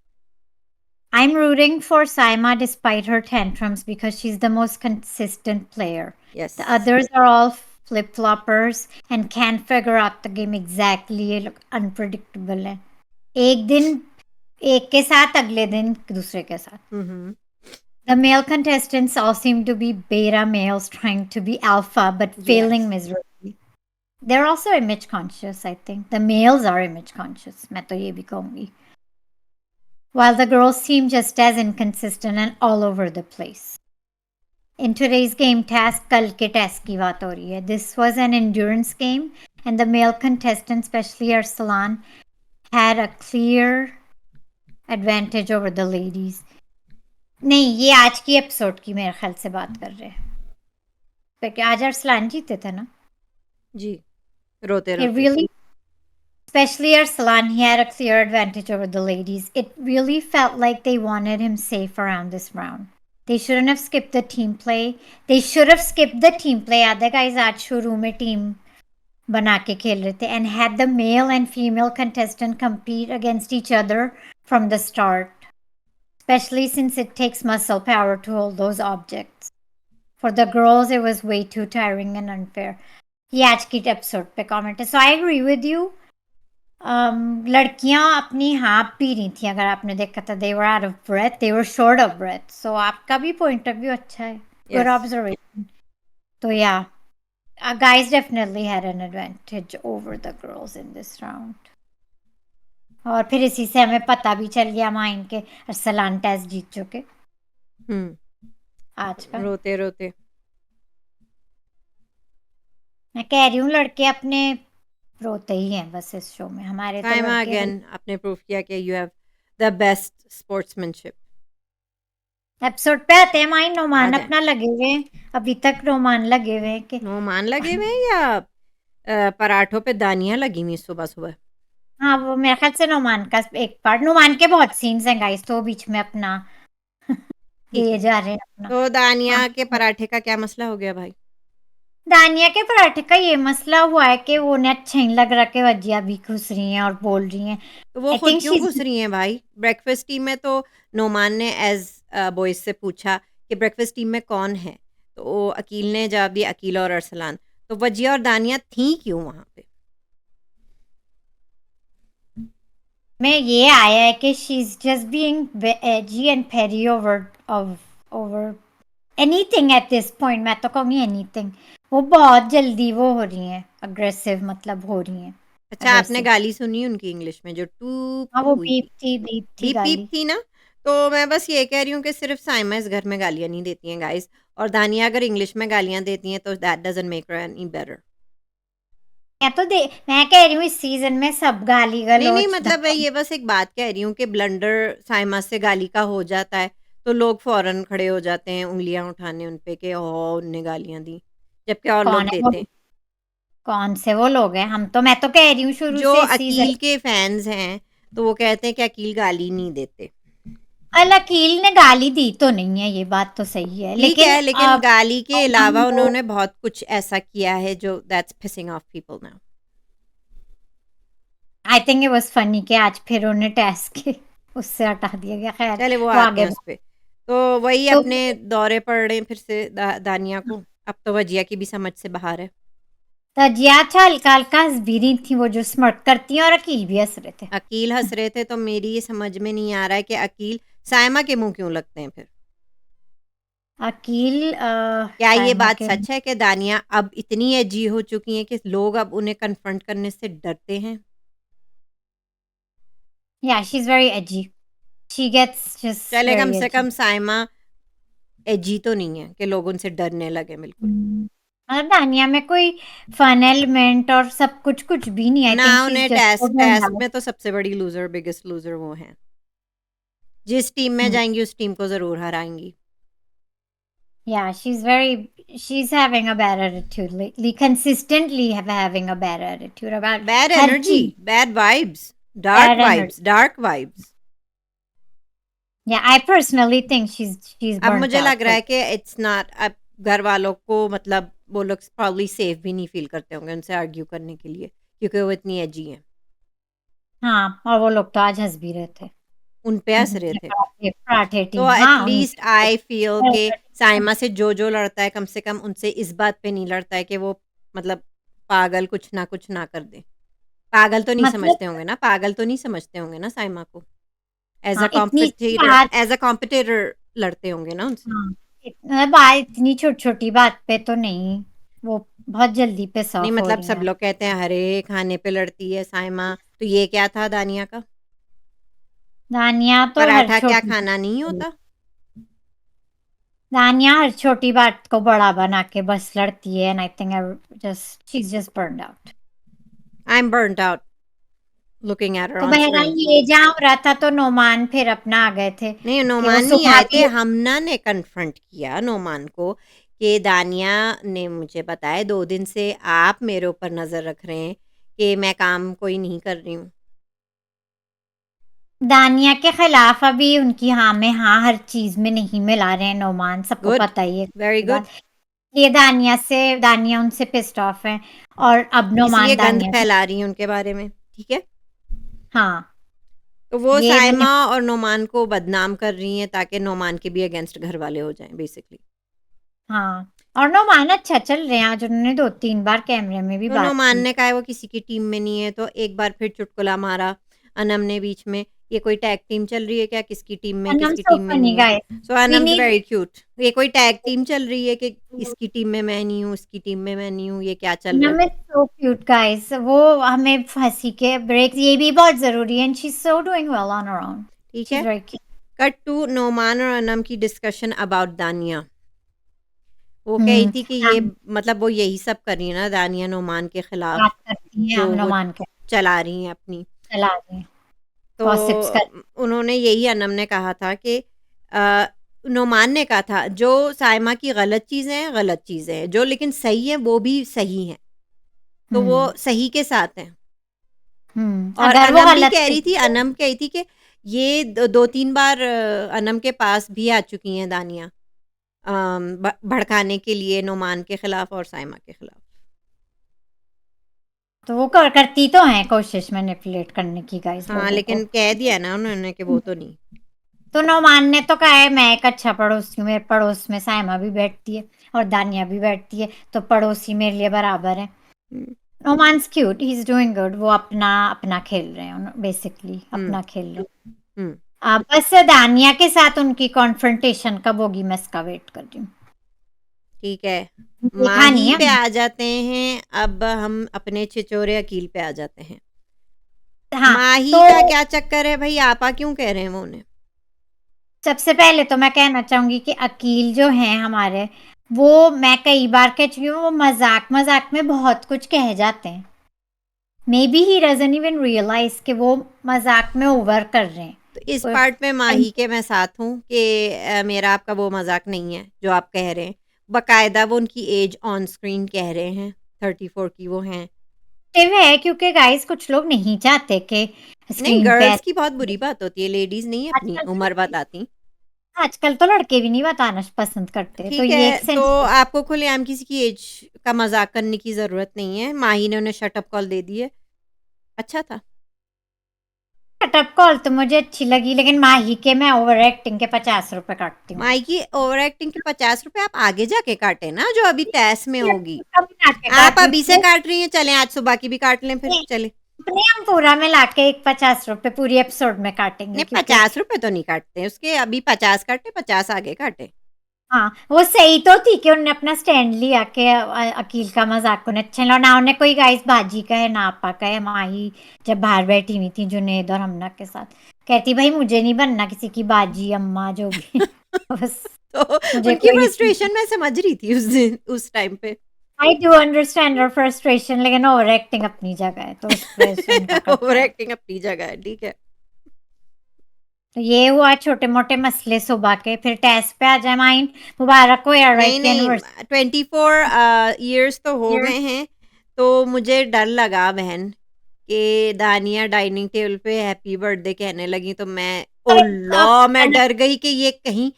I'm rooting for Saima despite her tantrums because she's the most consistent player. Yes. The others are all flip floppers and can't figure out the game exactly. ये लोग unpredictable है, एक दिन एक के साथ अगले दिन दूसरे के साथ। हम्म। The male contestants all seem to be beta males trying to be alpha but failing yes. miserably. They're also image conscious, I think. The males are image conscious. मैं तो ये भी कहूँगी. While the girls seem just as inconsistent and all over the place. In today's game task, कल के task की बात हो रही है. This was an endurance game, and the male contestant, especially Arsalan, had a clear advantage over the ladies. नहीं, ये आज की एपिसोड की मेरे ख्याल से बात कर रहे हैं, क्योंकि आज अरसलान जीते थे ना. जी, रोते It रोते। really, especially Arsalan, he had a clear advantage over the ladies. It really felt like they wanted him safe around this round. They shouldn't have skipped the team play. They should have skipped the team play. Other guys आज शुरू में team बना के खेल रहे थे and had the male and female contestant compete against each other from the start. Especially since it takes muscle power to hold those objects. For the girls, it was way too tiring and unfair. ये आज की episode पे comment है. So I agree with you. लड़कियां अपनी hop P रही थी, अगर आपने देखा था. they were out of breath, they were short of breath. so आपका भी पॉइंट ऑफ व्यू अच्छा है. good yes. observation. तो yeah, guys definitely had an advantage over the girls in this round. और फिर इसी से हमें पता भी चल गया माइन के अरसलान टेस्ट जीत चुके आज का. रोते रोते। मैं कह रही हूँ लड़के अपने रोते ही हैं बस इस शो में. हमारे तो साइमा लड़के अगेन आपने प्रूव किया कि you have the best sportsmanship. Episode पे आते हैं. माइन नोमान आ जाए। अपना लगे हुए हैं, अभी तक नोमान लगे हुए हैं कि नोमान लगे हुए हैं या पराठों पे दानियां लगी हुई सुबह सुबह? हाँ, वो मेरे ख्याल से नोमान का एक पार्ट. नोमान के बहुत सीन्स हैं गाइस, तो बीच में अपना ठीक दिए है। जा रहे हैं अपना. तो दानिया के हाँ, पराठे का क्या मसला हो गया भाई? दानिया के पराठे का ये मसला हुआ है कि वो उन्हें अच्छा नहीं लग रहा कि वजिया भी घुस रही हैं और बोल रही हैं. तो वो आई खुद थिंक क्यों घुस रही हैं भाई? ब्रेकफास्ट टीम में तो नोमान ने एज बॉयज से पूछा कि ब्रेकफास्ट टीम में कौन है, तो अकील ने जवाब दिया अकील और अरसलान। तो वजिया और दानिया थी क्यों वहां पे? में ये आया है कि she is just being edgy and petty over anything at this point. मैं तो कहूँगी एनीथिंग. वो बहुत जल्दी वो हो रही हैं, अग्रेसिव मतलब हो रही हैं. अच्छा, आपने गाली सुनी उनकी इंग्लिश में जो टूप हाँ, वो हुई थी? बीप थी बीप बीप गाली. थी ना? तो मैं बस ये कह रही हूँ कि सिर्फ साइमा इस घर में गालियां नहीं देती हैं गाइस, और दानिया अगर इंग्लिश में गालियां देती हैं तो that doesn't make her any better. मैं कह रही हूँ इस सीजन में सब गाली नहीं नहीं, गलौज मतलब मैं ये बस एक बात कह रही हूँ कि ब्लंडर साइमा से गाली का हो जाता है तो लोग फौरन खड़े हो जाते हैं उंगलियां उठाने उन पे कि ओ उनने गालियां दी, जबकि और लोग कौन है वो? देते हैं। कौन से वो लोग हैं? हम तो मैं तो कह रही हूँ शुरू जो से इस सीजन. अकील के फैंस हैं तो वो कहते हैं कि अकील गाली नहीं देते। अल अकील ने गाली दी तो नहीं है, ये बात तो सही है, ठीक लेकिन है, लेकिन गाली के अलावा वो उन्होंने बहुत कुछ ऐसा किया है जो that's pissing off people now. I think it was funny कि आज फिर उन्हें टेस्ट के उससे हटा दिया गया. खैर चले वो वो आते आगे हैं उस पे। तो वही तो अपने दौरे पड़ रहे हैं फिर से दानिया को। अब तो वजिया की भी समझ से बाहर है। तजिया अच्छा हल्का हल्का हंस भी रही थी, वो जो स्मर्ट करती हैं, और अकील भी हंस रहे थे. अकील हंस रहे थे तो मेरी ये समझ में नहीं आ रहा है कि अकील साइमा के मुंह क्यों लगते हैं फिर? अकील क्या ये साइमा बात के सच है कि दानिया अब इतनी एजी हो चुकी हैं कि लोग अब उन्हें कन्फ्रंट करने से डरते हैं? या she is very edgy. She gets just चले कम वेरी से एजी. कम साइमा एजी तो नहीं है कि लोग उनसे डरने लगे बिल्कुल। मतलब दानिया में कोई फन एलिमेंट और सब कुछ कुछ भी नहीं. आई ना थिंक शी इज उन्हें टेस्ट टेस्ट जस्ट में तो सबसे बड़ी लूजर बिगेस्ट लूजर वो हैं। जिस टीम में जाएंगी उस टीम को जरूर हराएंगी। yeah, she's having a bad attitude lately, consistently having a bad attitude about bad her energy, चीज. Bad vibes, Bad energy. Dark vibes. Yeah, I personally think she's अब burnt मुझे out. लग रहा है कि इट्स नॉट, अब घर वालों को मतलब वो लोग प्रॉब्ली सेफ भी नहीं फील करते होंगे उनसे आर्ग्यू करने के लिए क्योंकि वो इतनी एजी हैं। हाँ, और वो लोग तो आज हँस भी रहे थे। उन पे हँस रहे थे। पराठे पराठे तो टीम, हाँ, एटलीस्ट आई फील कि उनके साइमा से जो लड़ता है कम से कम उनसे इस बात पे नहीं लड़ता है कि वो मतलब पागल कुछ ना कर दे। पागल तो नहीं मतलब समझते होंगे ना, पागल तो नहीं समझते होंगे ना साइमा को। हाँ, इतनी सी बात एज़ अ कॉम्पिटिटर लड़ते होंगे ना उनसे। हाँ, बात इतनी छोटी-छोटी बात पे तो नहीं, वो बहुत जल्दी पिस नहीं ऑफ हो मतलब रही सब हैं। लोग कहते हैं अरे खाने पे लड़ती है साइमा, तो ये क्या था दानिया का? दानिया तो हर पराठा क्या छोटी खाना नहीं होता? दानिया हर छोटी बात को बड़ा बना के बस लड़ती है, and I think I just she is just burned out. I am burned out looking at her तो ऑन बहरहाल स्क्रीन। ये जहाँ हो रहा था तो नोमान फिर अपना आ गए थे नहीं, कि वो नोमान नहीं सुबह आए थे, भी हमना ने कन्फ्रंट किया नोमान को कि दानिया ने मुझे बताया 2 दिन से आप मेरे ऊपर नज़र रख रहे हैं कि मैं काम कोई नहीं कर रही हूँ। दानिया के खिलाफ अभी उनकी हाँ में हाँ हर चीज में नहीं मिला रहे हैं नोमान, सबको गुड, पता ही है वेरी ये गुड। बात। ये दानिया उनसे पिस्ड ऑफ है और अब इसलिए नोमान गंद दानिया से फैला रही हैं उनके बारे में, ठीक है? हाँ तो वो ये साइमा वाली और नोमान को बदनाम कर रही हैं ताकि नोमान के भी अगेंस्ट घर वाले हो जाएँ बेसिकली। हाँ, और नोमान अच्छा चल रहे हैं, आज उन्होंने 2-3 बार कैमरे में भी तो बात नोमान की। ने कहा है वो किसी की टीम में नहीं है, तो एक बार फिर चुटकुला मारा अनम ने बीच में, ये कोई टैग टीम चल रही है क्या? किसकी टीम में, अनम किसकी सो टीम में फनी नहीं है? गाइस, सो वी अनम्स नीड वेरी क्यूट। ये कोई टैग टीम चल रही है कि इसकी टीम में मैं नहीं हूँ, इसकी टीम में मैं नहीं हूँ, ये क्या चल रहा है? Anam is so cute guys, वो हमें हंसी के ब्रेक ये भी बहुत जरूरी है, and she is so doing well on her own, ठीक शी इज है? Very cute. Cut to Noman और अनम की डिस्कशन अबाउट दानिया। वो कह रही थी कि ये मतलब वो यही सब कर रही है ना दानिया नोमान के खिलाफ, बात करती हैं जो हम वो नोमान के चला रही हैं अपनी। चला दें तो गॉसिप्स कर। उन्होंने यही अनम ने कहा था कि अ, नोमान ने कहा था जो साइमा की गलत चीज़ें हैं जो लेकिन सही है वो भी सही हैं तो वो हम्म सही के साथ हैं। और अगर वो अनम भी गलत कह थी रही थी तो अनम कह रही थी कि ये 2-3 बार अनम के पास भी आ चुकी हैं दानिया भड़काने के लिए नोमान के खिलाफ और साइमा के खिलाफ। वो करती तो हैं कोशिश मैनिपुलेट करने की गाइस हाँ लोगों को। लेकिन कह दिया ना उन्होंने कि वो तो नहीं। तो नोमान ने तो कहा है मैं एक अच्छा पड़ोसी हूँ, मेरे पड़ोस में साइमा भी बैठती है और दानिया भी बैठती है, तो पड़ोसी मेरे लिए बराबर है। Hmm, romance cute, he is doing good, वो अपना अपना खेल रहे हैं बेसिकली, हम्म, अपना खेल रहे हम्म। हैं। बस दानिया के साथ उनकी कॉन्फ्रंटेशन कब होगी मैं इसका वेट कर रही हूँ। ठीक है, देखा नहीं माही है पे हमने। आ जाते हैं, अब हम अपने छिछोरे अकील पे आ जाते हैं। हाँ माही तो का क्या चक्कर है भई, आपा क्यों कह रहे हैं वो उन्हें? सबसे पहले तो मैं कहना चाहूंगी कि अकील जो हैं हमारे, वो मैं कई बार कह चुकी हूँ, वो मजाक मजाक में बहुत कुछ कह जाते हैं। Maybe he doesn't even realize कि वो मजाक में ओवर कर रहे हैं। तो इस और पार्ट में माही के मैं साथ हूँ कि मेरा आपका वो मज़ाक नहीं है, जो आप कह रहे हैं। बाकायदा वो उनकी एज ऑन स्क्रीन कह रहे हैं, 34 की वो हैं। एक्टिव है क्योंकि गाइस कुछ लोग नहीं चाहते कि नहीं, स्क्रीन पे गर्ल्स की बहुत ऐसे- बुरी बात होती है, लेडीज़ नहीं अपनी आजकल तो उम्र बताती। आजकल तो लड़के भी नहीं बताना पसंद करते, तो ठीक ये है, एक तो सेंस आपको खुलेआम किसी की एज का मज़ाक करने की ज़रूरत नहीं है। माही ने उन्हें शट अप कॉल दे दी है, अच्छा था। सेटअप कॉल तो मुझे अच्छी लगी, लेकिन माही के मैं ओवर एक्टिंग के 50 रुपए काटती हूँ। माही की ओवर एक्टिंग के 50 रुपए आप आगे जाके काटें ना, जो अभी तैस में होगी। कम मिला के आप काटी अभी से हूँ। काट रही हैं, चलें आज सुबह की भी काट लें फिर, चलें। अपने हम पूरा मिला के एक 50 रुपए पूरी एपिसोड में काटेंगे नहीं, क्योंकि 50 रुपए तो नहीं काटते उसके, अभी 50 काटे, 50 आगे काटे। हाँ वो सही तो थी कि उन्होंने अपना स्टैंड लिया कि अकील का मजाक उन्हें अच्छा लगा, ना उन्हें कोई गाइस बाजी का है ना आपा का है। माही जब बाहर बैठी हुई थी जुनेद और हमना के साथ, कहती भाई मुझे नहीं बनना किसी की बाजी अम्मा जो भी बस तो मुझे उनकी कोई फ्रस्ट्रेशन मैं समझ रही थी उस दिन, उस टाइम पे। I do understand your frustration, लेकिन ओवर एक्टिंग अपनी जगह है तो उस वजह से उनका ओवर करना है। एक्टिंग अपनी जगह है, ठीक है। तो ये हुआ छोटे मोटे मसले सुबह के, फिर टेस्ट पे आ जाए माइंड। मुबारक हो यार नहीं, राइट की नहीं, एनिवर्सरी। 24 इयर्स तो हो गए हैं, तो मुझे डर लगा बहन कि दानिया डाइनिंग टेबल पे हैप्पी बर्थडे कहने लगी, तो मैं ओह लॉ! मैं डर गई कि ये कहीं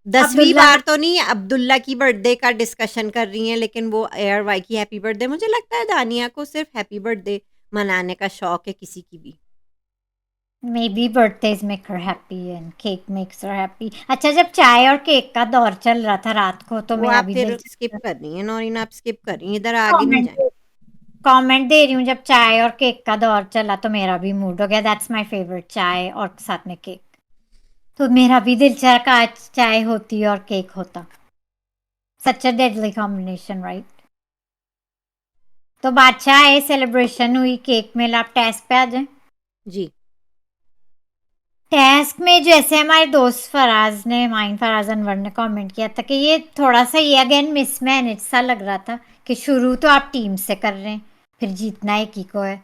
10वीं अब्दुल्ला बार तो नहीं, अब्दुल्ला की बर्थडे का डिस्कशन कर रही हैं, लेकिन वो एयर वाई की हैप्पी बर्थडे, मुझे लगता है दानिया को सिर्फ हैप्पी बर्थडे मनाने का शौक है किसी की भी। May be birthdays make her happy and cake makes her happy. अच्छा, जब चाय और केक का दौर चल रहा था रात को तो वो मेरा आप भी दिल फिर स्किप कर रही हैं नौरीन, आप स्किप कर रही हैं, इधर आगे नहीं कमेंट जाए। कमेंट दे रही हूँ, जब चाय और केक का दौर चला तो मेरा भी मूड हो गया। दैट्स माय फेवरेट, चाय और साथ में केक। तो मेरा भी दिल चाह का आज चाय होती और केक होता। सच अ डेडली कॉम्बिनेशन, राइट? तो बादशाह है, सेलिब्रेशन हुई, केक में आप टास्क पे आ जाए। जी। टास्क में जैसे हमारे दोस्त फराज ने, माइन फराज अनवर ने कमेंट किया था कि ये थोड़ा सा ये अगेन मिसमैनेज सा लग रहा था कि शुरू तो आप टीम से कर रहे हैं, फिर जीतना एक ही को है।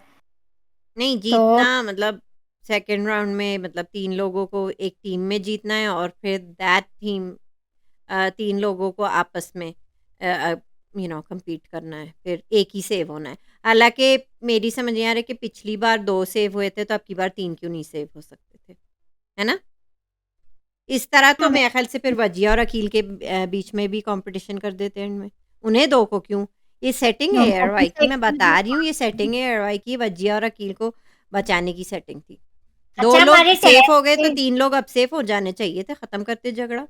नहीं, तो जीतना मतलब सेकंड राउंड में मतलब 3 लोगों को एक टीम में जीतना है और फिर दैट टीम 3 लोगों को आपस में कम्पीट करना है, फिर एक ही सेव होना है। हालाँकि मेरी समझ नहीं आ रही कि पिछली बार 2 सेव हुए थे, तो अब की बार 3 क्यों नहीं सेव हो सकते थे, है ना? इस तरह तो हमें मेरे ख़्याल से फिर वजिया और अकील के बीच में भी कॉम्पिटिशन कर देते एंड में। उन्हें 2 को क्यों? ये सेटिंग है दोनों की एयरवाई की, मैं बता रही हूँ, ये सेटिंग है एयरवाई की, वजिया और अकील को बचाने की सेटिंग थी। 2 अच्छा, लोग हमारे सेफ हो गए तो 3 लोग अब सेफ हो जाने चाहिए थे, ख़त्म करते झगड़ा।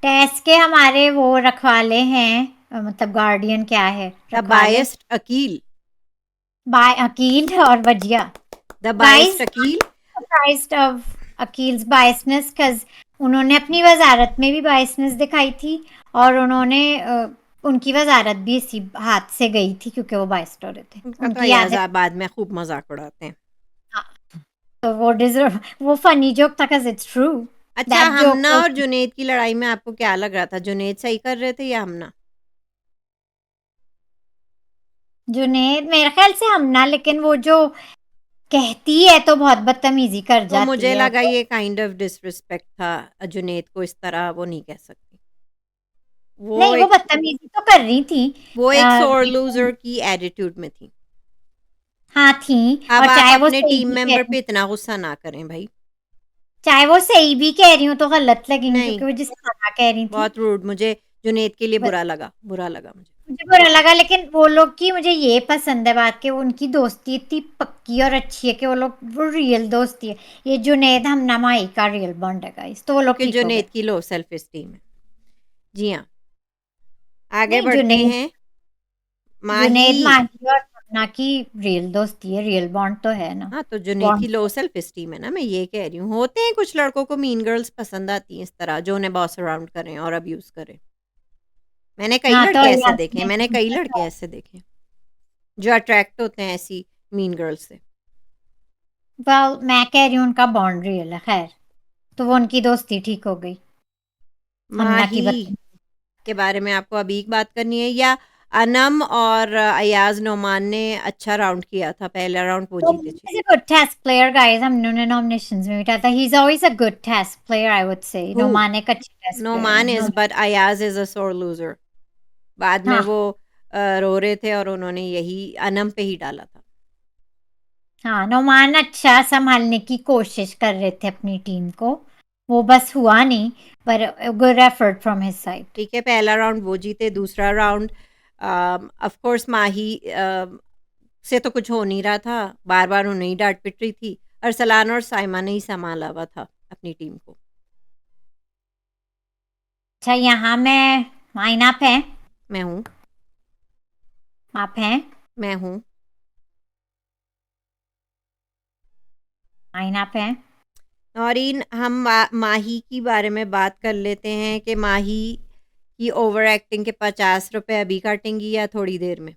टेस्ट के हमारे वो रखवाले हैं, मतलब गार्डियन क्या है, द रखवाले। बायस्ड अकील, बाय अकील और Wajiya. The biased guys, Aqeel. Surprised of Aqeel's biasness, cuz उन्होंने अपनी वजारत में भी बायसनेस दिखाई थी और उन्होंने उनकी वजारत भी इसी हाथ से गई थी क्योंकि वो बायस्ड हो रहे थे। उनका तो उनकी अयाज़ आदत, बाद में खूब मज़ाक उड़ाते हैं। हाँ, तो वो डिजर्व, वो फनी जोक था cuz इट्स ट्रू। अच्छा, दैट जोक हमना वाज, और जुनैद की लड़ाई में आपको क्या लग रहा था? जुनैद सही कर रहे थे या हमना? जुनैद मेरे ख्याल से हम ना, लेकिन वो जो कहती है तो बहुत बदतमीजी कर तो जाती मुझे है। लगा ये काइंड ऑफ डिसरिस्पेक्ट था, जुनैद को इस तरह वो नहीं कह सकती। वो नहीं, वो एक बदतमीजी तो कर रही थी। वो एक सोर लेकिन लूज़र की एटीट्यूड में थी। हाँ थी। अब और आप चाहे वो अपने सही टीम भी कह मेंबर रही, पे इतना गुस्सा ना करें भाई। चाहे वो सही भी कह रही हूँ तो गलत लगेंगी नहीं, क्योंकि वो जिस तरह कह रही थी। बहुत रूड, मुझे जुनैद के लिए बस बुरा लगा मुझे। मुझे बुरा लगा, लेकिन वो लोग की मुझे ये पसंद है बात कि उनकी दोस्ती इतनी पक्की और अच्छी है कि वो लोग, वो रियल दोस्ती है। ये जुनैद हमना माई का रियल बॉन्ड है गाइस, तो वो लोग क्योंकि ठीक हो गए। जुनैद की लो सेल्फ एस्टीम है। जी हाँ, आगे नहीं, बढ़ते जुनैद, हैं। माही। जुनैद माही और हमना की रियल दोस्ती है, रियल बॉन्ड तो है ना। हाँ, तो जुनैद की बॉन्ड लो सेल्फ एस्टीम है ना, मैं ये कह रही हूँ। होते हैं कुछ लड़कों को मीन गर्ल्स पसंद आती हैं इस तरह, जो उन्हें बॉस अराउंड करें और अब्यूज़ करें। मैंने कई हाँ, तो लड़के ऐसे अयाज देखे हैं, ने मैंने कई लड़के ऐसे देखे हैं, जो अट्रैक्ट होते हैं ऐसी मीन गर्ल्स से। वेल, मैं कह रही हूँ उनका बॉन्ड रियल है, खैर। तो वो उनकी दोस्ती ठीक हो गई, हमना की माही बदतमीजी। के बारे में आपको अभी बात करनी है या अनम और अयाज नोमान ने अच्छा राउंड किया था, पहला राउंड वो So जीते थे। he's a good task player, guys. हमने उन्हें nominations में बिठाया था. He's always a good task player, I would say. Who Noman एक अच्छी task player नोमान है. Is but Ayaz is a सोर लूजर। बाद में हाँ, वो रो रहे थे और उन्होंने यही अनम पे ही डाला था। हाँ, नोमान अच्छा संभालने की कोशिश कर रहे थे अपनी टीम को, वो बस हुआ नहीं, पर good effort from his side. ठीक है, पहला राउंड वो जीते, दूसरा राउंड ऑफ कोर्स माही से तो कुछ हो नहीं रहा था, बार-बार उन्हें ही डाँट पिट रही थी। अरसलान और साइमा ने ही सँभाला हुआ था अपनी टीम को। अच्छा, यहाँ मैं, माइन आप हैं, मैं हूँ, आप हैं, मैं हूँ। माइन आप हैं. नौरीन, हम माही की बारे में बात कर लेते हैं कि माही की ओवर एक्टिंग के ₹50 अभी काटेंगी या थोड़ी देर में?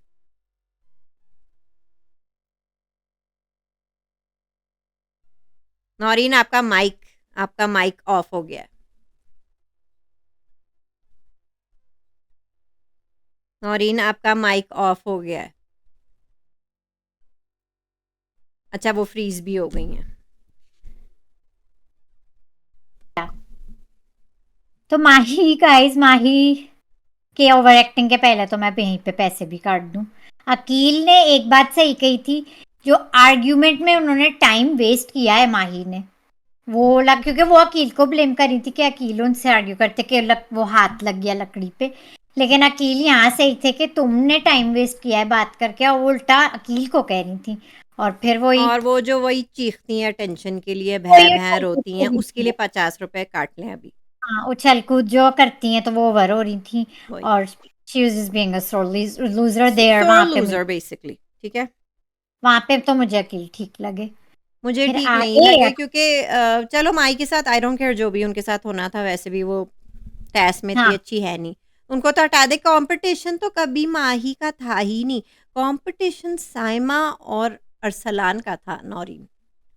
नौरीन, आपका माइक ऑफ हो गया है। नौरीन, आपका माइक ऑफ हो गया है। अच्छा, वो फ्रीज़ भी हो गई हैं। तो माही गाइस, माही के ओवर एक्टिंग के पहले तो मैं यहीं पे पैसे भी काट दूं. अकील ने एक बात सही कही थी, जो आर्ग्यूमेंट में उन्होंने टाइम वेस्ट किया है माही ने, वो लग क्योंकि वो अकील को ब्लेम कर रही थी कि अकील उनसे आर्ग्यू करते कि वो हाथ लग गया लकड़ी पे, लेकिन अकील यहाँ सही थे कि तुमने टाइम वेस्ट किया है बात करके, और वो उल्टा अकील को कह रही थी। और फिर और वो जो वही चीखती हैं टेंशन के लिए, वही भैं-भैं उछल कूद रोती हैं, कर रही उसके लिए थी। 50 रुपए काट लें अभी। हाँ, उछल कूद जो करती हैं तो वो ओवर हो रही थी, वही। और she was just being a सोर लूजर देयर। सोर लूज़र बेसिकली, ठीक है? वहाँ पे तो मुझे अकील ठीक लगे। मुझे फिर ठीक नहीं आगे लगे क्योंकि चलो माई के साथ आई डोंट केयर, जो भी उनके साथ होना था, वैसे भी वो टेस्ट में इतनी हाँ, अच्छी है नहीं। उनको तो हटा दे, कंपटीशन तो कभी माही का था ही नहीं। कंपटीशन साइमा और अरसलान का था, नौरीन।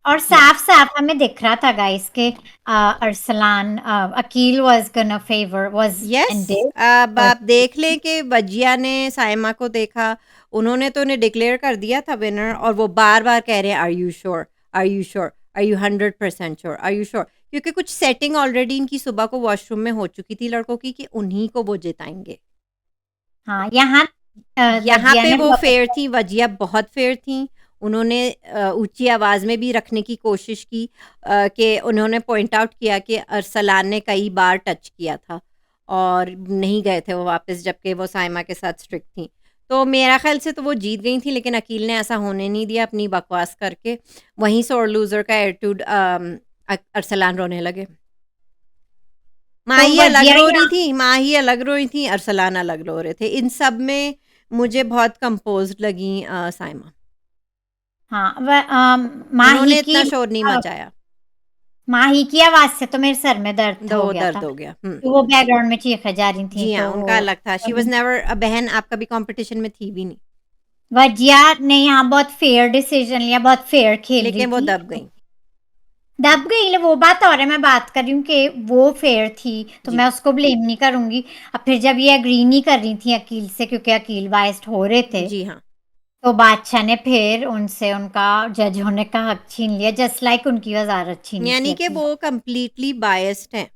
और साफ-साफ हमें दिख रहा था गाइस के Arsalan Aqeel was gonna favour was yes, and did. अब और आप देख लें कि वजिया ने साइमा को देखा, उन्होंने तो उन्हें डिक्लेयर कर दिया था विनर, और वो बार-बार कह रहे हैं are you sure? Are you sure? Are you 100% sure? Are you sure? क्योंकि कुछ सेटिंग ऑलरेडी इनकी सुबह को वॉशरूम में हो चुकी थी लड़कों की कि उन्हीं को वो जिताएँगे। हाँ, यहाँ यहाँ वजिया पे ने वो बहुत फेयर अच्छा। थी, वजिया बहुत फेयर थी। उन्होंने ऊँची आवाज़ में भी रखने की कोशिश की, कि उन्होंने पॉइंट आउट किया कि अरसलान ने कई बार टच किया था और नहीं गए थे वो वापस, जबकि वो साइमा के साथ स्ट्रिक्ट थी। तो मेरा ख़्याल से तो वो जीत गई थी, लेकिन अकील ने ऐसा होने नहीं दिया अपनी बकवास करके। वहीं सोर लूज़र का एटीट्यूड, अरसलान रोने लगे। तो माही अलग वजिया रो रही यहाँ थी, माही अलग रो रही थी, अरसलान अलग रो रहे थे। इन सब में मुझे बहुत कंपोज़्ड लगी साइमा। हाँ, माही उन्होंने की इतना शोर नहीं मचाया। माही की आवाज़ से तो मेरे सर में दर्द दो हो गया दर्द था। हो गया। तो वो बैकग्राउंड में चीखे जा रही थी जी तो हाँ, वो उनका अलग था। शी वाज़ नेवर बहन आप कभी कॉम्पिटिशन में थी भी नहीं, वजिया ने यहाँ बहुत फेयर डिसीजन लिया, बहुत फेयर खेल रही लेकिन वो थी। दब गईं। दब गई ले वो बात और है, मैं बात कर रही हूँ कि वो फेयर थी तो जी, मैं उसको ब्लेम नहीं करूंगी। अब फिर जब ये एग्री नहीं कर रही थी अकील से क्योंकि अकील बायस्ड हो रहे थे, जी हाँ। तो बादशाह ने फिर उनसे उनका जज होने का हक छीन लिया, जस्ट लाइक उनकी वजारत छीनी थी यानी कि अकील। वो कंप्लीटली बायस्ड हैं।